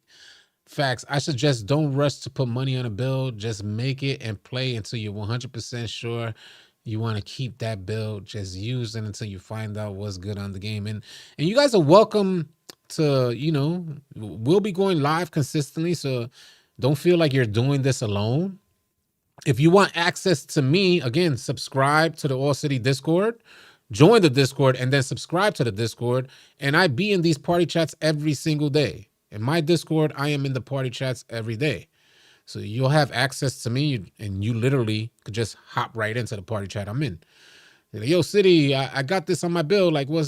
Facts. I suggest don't rush to put money on a build. Just make it and play until you're 100% sure you want to keep that build. Just use it until you find out what's good on the game. And you guys are welcome to, we'll be going live consistently. So don't feel like you're doing this alone. If you want access to me, again, subscribe to the All City Discord. Join the Discord and then subscribe to the Discord. And I be in these party chats every single day. In my Discord, I am in the party chats every day. So you'll have access to me, and you literally could just hop right into the party chat I'm in. Like, yo, City, I got this on my bill. Like, what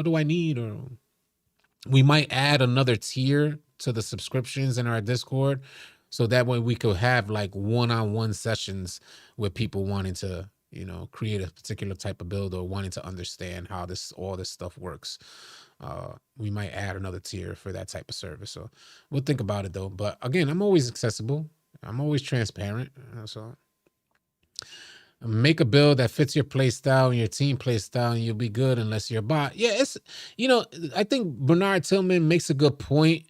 do I need? Or we might add another tier to the subscriptions in our Discord, so that way we could have like one-on-one sessions with people wanting to, create a particular type of build or wanting to understand how all this stuff works. We might add another tier for that type of service. So we'll think about it though. But again, I'm always accessible. I'm always transparent. So make a build that fits your play style and your team play style, and you'll be good unless you're a bot. Yeah, it's, I think Bernard Tillman makes a good point.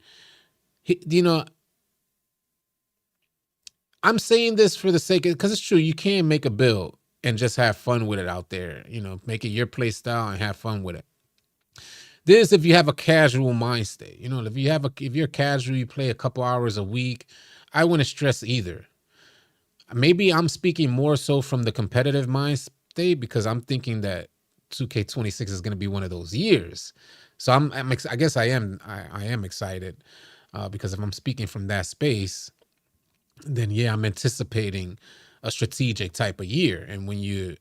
I'm saying this for the sake of, because it's true, you can make a build and just have fun with it out there. Make it your play style and have fun with it. This, if you have a casual mind state, if you're casual, you play a couple hours a week, I wouldn't stress either. Maybe I'm speaking more so from the competitive mind state, because I'm thinking that 2K26 is going to be one of those years. So I guess I am excited, because if I'm speaking from that space, then yeah, I'm anticipating a strategic type of year. And when you're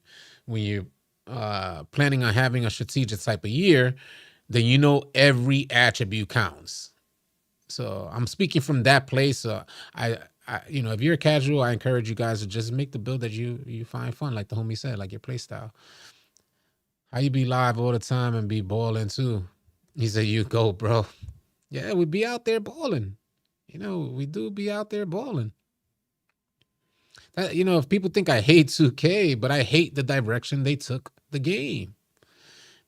planning on having a strategic type of year, then every attribute counts. So I'm speaking from that place. So I if you're casual, I encourage you guys to just make the build that you find fun, like the homie said, like your play style. How you be live all the time and be balling too? He said, you go, bro. Yeah, we be out there balling. We do be out there balling. If people think I hate 2K, but I hate the direction they took the game.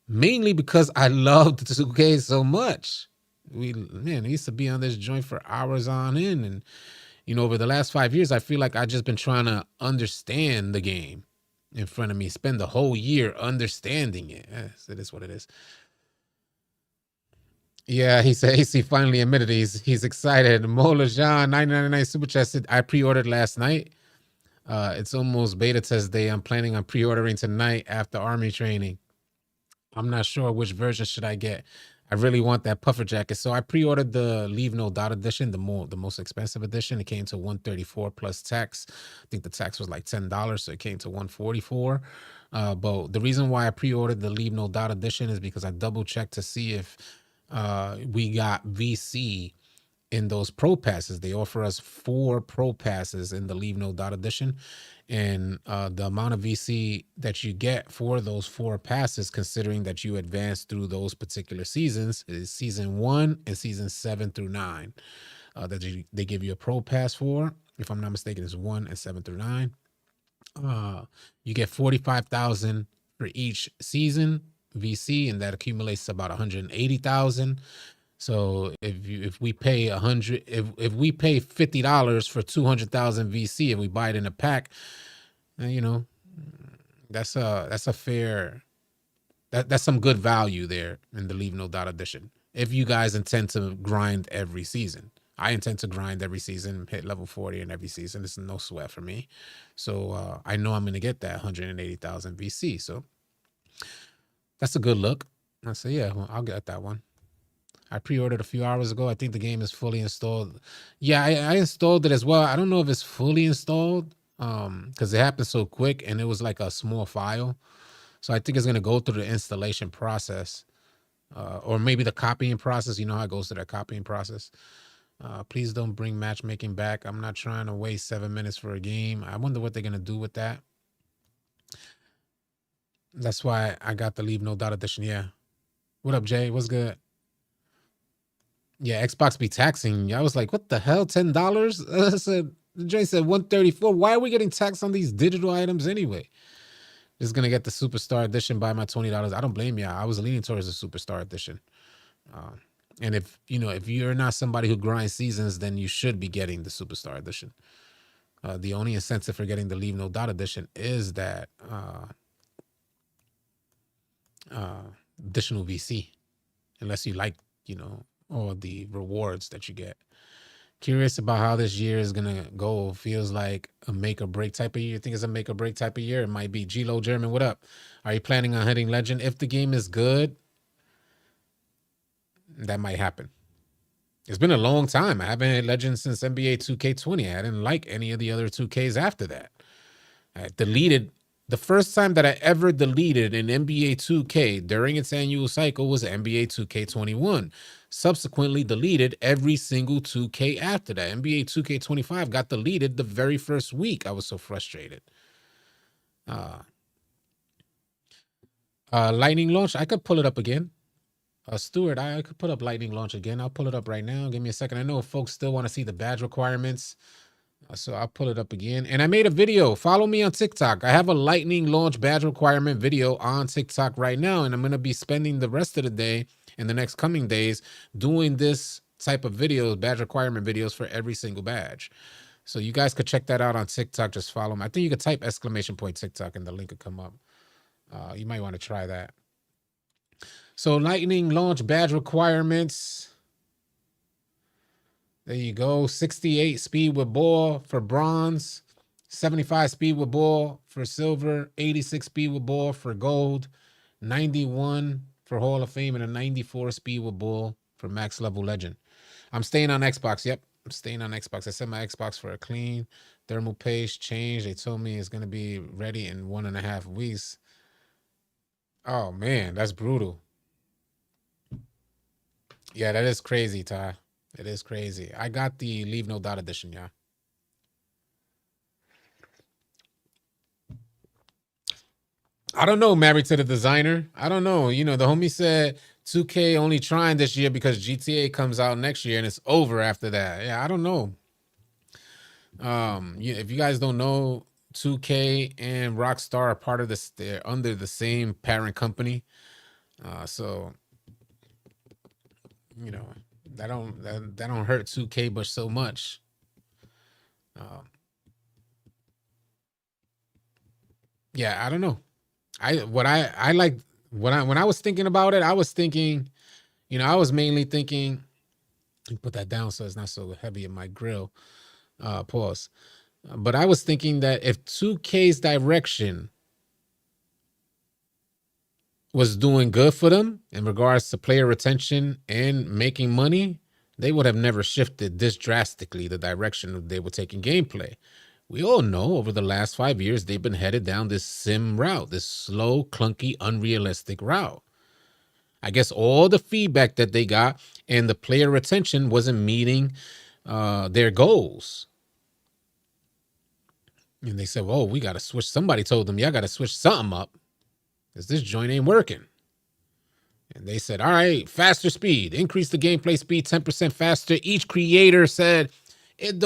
Mainly because I loved 2K so much. We used to be on this joint for hours on end. And, over the last 5 years, I feel like I've just been trying to understand the game in front of me, spend the whole year understanding it. Yes, it is what it is. Yeah, he said AC finally admitted he's excited. Mola Jean 999 super chat said, I pre-ordered last night. It's almost beta test day. I'm planning on pre-ordering tonight after army training. I'm not sure which version should I get. I really want that puffer jacket. So I pre-ordered the Leave No Doubt edition, the most expensive edition. It came to $134 plus tax. I think the tax was like $10, so it came to $144. But the reason why I pre-ordered the Leave No Doubt edition is because I double checked to see if we got VC in those pro passes. They offer us 4 pro passes in the Leave No Doubt edition, and the amount of VC that you get for those 4 passes, considering that you advance through those particular seasons, is season 1 and season 7 through 9. They give you a pro pass for. If I'm not mistaken, it's 1 and 7 through 9. You get 45,000 for each season VC, and that accumulates to about 180,000. So if we pay if we pay $50 for 200,000 VC and we buy it in a pack, you know, that's a fair, that's some good value there in the Leave No Doubt edition. If you guys intend to grind every season. I intend to grind every season, hit level 40 in every season. This is no sweat for me. So I know I'm going to get that 180,000 VC. So that's a good look. I say, yeah, well, I'll get that one. I pre-ordered a few hours ago. I think the game is fully installed. Yeah, I installed it as well. I don't know if it's fully installed because it happened so quick and it was like a small file. So I think it's going to go through the installation process or maybe the copying process. You know how it goes through that copying process. Please don't bring matchmaking back. I'm not trying to waste 7 minutes for a game. I wonder what they're going to do with that. That's why I got the Leave No Doubt edition. Yeah. What up, Jay? What's good? Yeah, Xbox be taxing. I was like, what the hell? $10? I said, Jay said 134. Why are we getting taxed on these digital items anyway? Just going to get the Superstar edition by my $20. I don't blame you. I was leaning towards the Superstar edition. And if you're not somebody who grinds seasons, then you should be getting the Superstar edition. The only incentive for getting the Leave No Doubt edition is that additional VC, unless you like, all the rewards that you get. Curious about how this year is gonna go. Feels like a make or break type of year. You think it's a make or break type of year? It might be. G-Lo German, what up? Are you planning on hitting Legend? If the game is good, that might happen. It's been a long time. I haven't hit Legend since NBA 2K20. I didn't like any of the other 2Ks after that. I deleted. The first time that I ever deleted an NBA 2K during its annual cycle was NBA 2K21. Subsequently deleted every single 2K after that. NBA 2K25 got deleted the very first week. I was so frustrated. Lightning launch. I could pull it up again. Stuart, I could put up lightning launch again. I'll pull it up right now. Give me a second. I know folks still want to see the badge requirements. So I'll pull it up again. And I made a video. Follow me on TikTok. I have a lightning launch badge requirement video on TikTok right now. And I'm going to be spending the rest of the day in the next coming days doing this type of videos, badge requirement videos for every single badge. So you guys could check that out on TikTok. Just follow me. I think you could type !TikTok and the link will come up. You might want to try that. So lightning launch badge requirements. There you go. 68 speed with ball for bronze, 75 speed with ball for silver, 86 speed with ball for gold, 91 for Hall of Fame, and a 94 speed with ball for max level legend. I'm staying on Xbox. Yep, I'm staying on Xbox. I sent my Xbox for a clean thermal paste change. They told me it's going to be ready in 1.5 weeks. Oh, man, that's brutal. Yeah, that is crazy, Ty. It is crazy. I got the Leave No Doubt edition, yeah. I don't know, married to the designer. I don't know. The homie said 2K only trying this year because GTA comes out next year and it's over after that. Yeah, I don't know. If you guys don't know, 2K and Rockstar are part of this. They're under the same parent company. So that don't hurt 2K but so much. Yeah, I don't know. When I was thinking about it, I was thinking, I was mainly thinking, put that down so it's not so heavy in my grill. Pause. But I was thinking that if 2K's direction was doing good for them in regards to player retention and making money, they would have never shifted this drastically the direction they were taking gameplay. We all know over the last 5 years, they've been headed down this sim route, this slow, clunky, unrealistic route. I guess all the feedback that they got and the player retention wasn't meeting their goals. And they said, "Whoa, we got to switch." Somebody told them, "Y'all got to switch something up because this joint ain't working." And they said, "All right, faster speed, increase the gameplay speed 10% faster." Each creator said it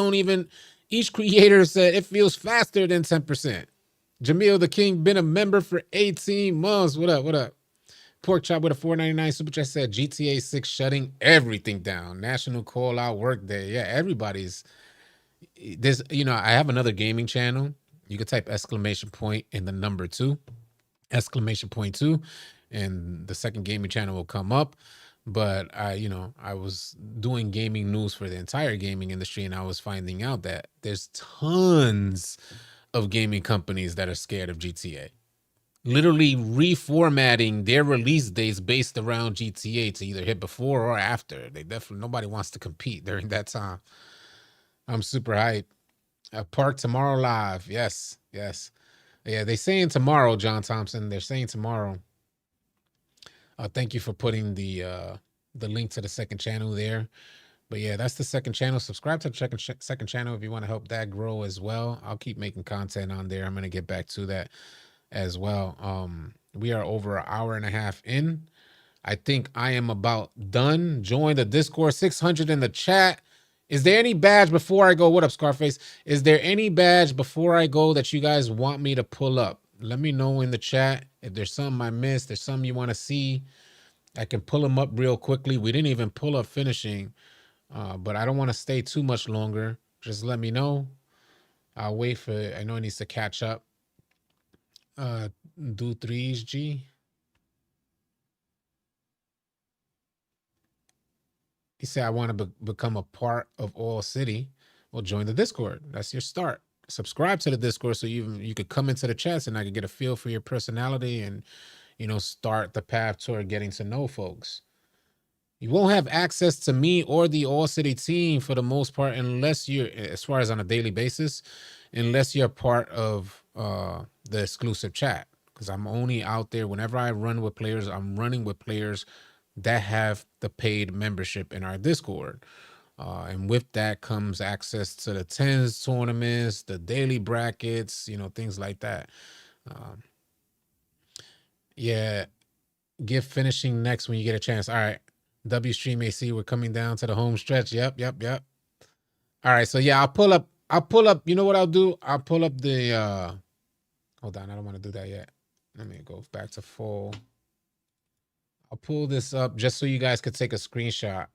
feels faster than 10%. Jamil the King, been a member for 18 months. What up? What up? Pork Chop with a $4.99 super chat said GTA 6 shutting everything down. National call out work day. Yeah, everybody's there's I have another gaming channel. You could type exclamation point and the number 2, exclamation point 2, and the second gaming channel will come up. But I was doing gaming news for the entire gaming industry, and I was finding out that there's tons of gaming companies that are scared of GTA. Literally reformatting their release dates based around GTA to either hit before or after. Nobody wants to compete during that time. I'm super hyped. Park tomorrow live. Yes, yes. Yeah, they saying tomorrow, John Thompson. They're saying tomorrow. Thank you for putting the link to the second channel there. But yeah, that's the second channel. Subscribe to the second channel if you want to help that grow as well. I'll keep making content on there. I'm gonna get back to that as well. We are over an hour and a half in. I think I am about done. Join the Discord. 600 in the chat. Is there any badge before I go? What up, Scarface? Is there any badge before I go that you guys want me to pull up? Let me know in the chat. If there's something I missed, there's something you want to see, I can pull them up real quickly. We didn't even pull up finishing, but I don't want to stay too much longer. Just let me know. I'll wait for it. I know it needs to catch up. Do threes, G. He said, I want to become a part of All City. Well, join the Discord. That's your start. Subscribe to the Discord so you could come into the chats and I could get a feel for your personality and, start the path toward getting to know folks. You won't have access to me or the All City team for the most part, unless you're, as far as on a daily basis, unless you're part of the exclusive chat. Because I'm only out there whenever I run with players, I'm running with players that have the paid membership in our Discord. And with that comes access to the tens tournaments, the daily brackets, things like that. Yeah, give finishing next when you get a chance. All right. W Stream AC, we're coming down to the home stretch. Yep. All right. So yeah, I'll pull up. You know what I'll do? I'll pull up the hold on, I don't want to do that yet. Let me go back to full. I'll pull this up just so you guys could take a screenshot.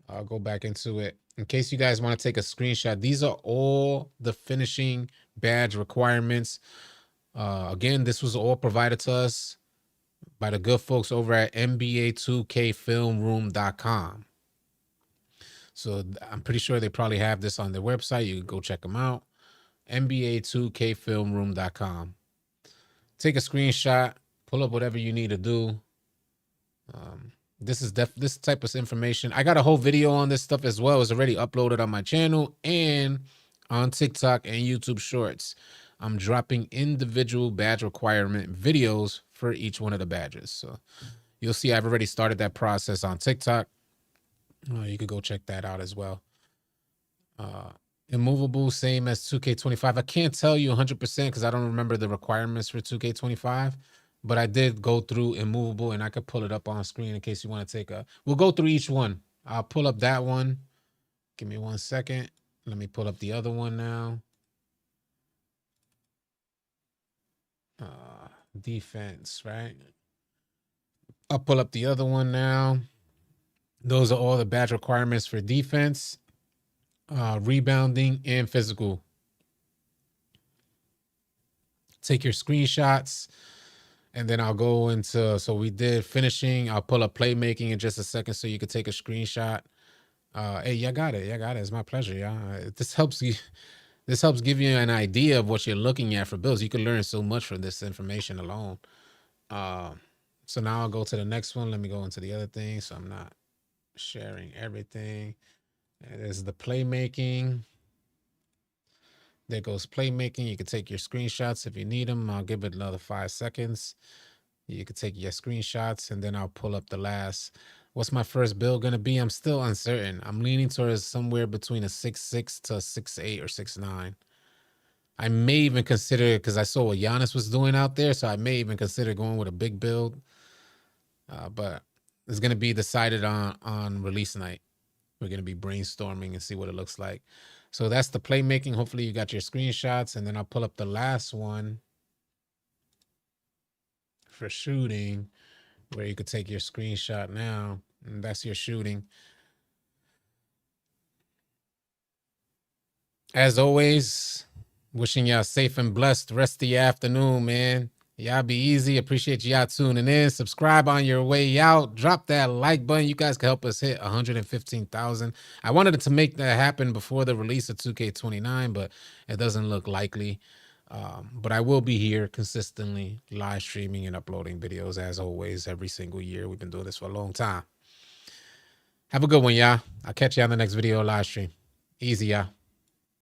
I'll go back into it. In case you guys want to take a screenshot, these are all the finishing badge requirements. Again, this was all provided to us by the good folks over at NBA2kfilmroom.com. So I'm pretty sure they probably have this on their website. You can go check them out. NBA2kfilmroom.com. Take a screenshot, pull up whatever you need to do. This is this type of information. I got a whole video on this stuff as well. It's already uploaded on my channel and on TikTok and YouTube Shorts. I'm dropping individual badge requirement videos for each one of the badges. So you'll see I've already started that process on TikTok. You could go check that out as well. Immovable, same as 2K25. I can't tell you 100% because I don't remember the requirements for 2K25. But I did go through Immovable, and I could pull it up on screen in case you want to take a... We'll go through each one. I'll pull up that one. Give me 1 second. Let me pull up the other one now. Defense, right? I'll pull up the other one now. Those are all the badge requirements for defense, rebounding, and physical. Take your screenshots. And then I'll go into, so we did finishing. I'll pull up playmaking in just a second so you could take a screenshot. Hey, y'all got it. It's my pleasure, y'all. This helps you. This helps give you an idea of what you're looking at for builds. You can learn so much from this information alone. So now I'll go to the next one. Let me go into the other thing so I'm not sharing everything. There's the playmaking. There goes playmaking. You can take your screenshots if you need them. I'll give it another 5 seconds. You could take your screenshots, and then I'll pull up the last. What's my first build gonna be? I'm still uncertain. I'm leaning towards somewhere between a 6'6" to a 6'8" or 6'9". I may even consider, because I saw what Giannis was doing out there, so I may even consider going with a big build. But it's gonna be decided on release night. We're gonna be brainstorming and see what it looks like. So that's the playmaking. Hopefully you got your screenshots, and then I'll pull up the last one for shooting, where you could take your screenshot now, and that's your shooting. As always, wishing y'all safe and blessed rest of the afternoon, man. Y'all be easy. Appreciate y'all tuning in. Subscribe on your way out. Drop that like button. You guys can help us hit 115,000. I wanted to make that happen before the release of 2K29, but it doesn't look likely. But I will be here consistently live streaming and uploading videos as always every single year. We've been doing this for a long time. Have a good one, y'all. I'll catch you on the next video live stream. Easy, y'all.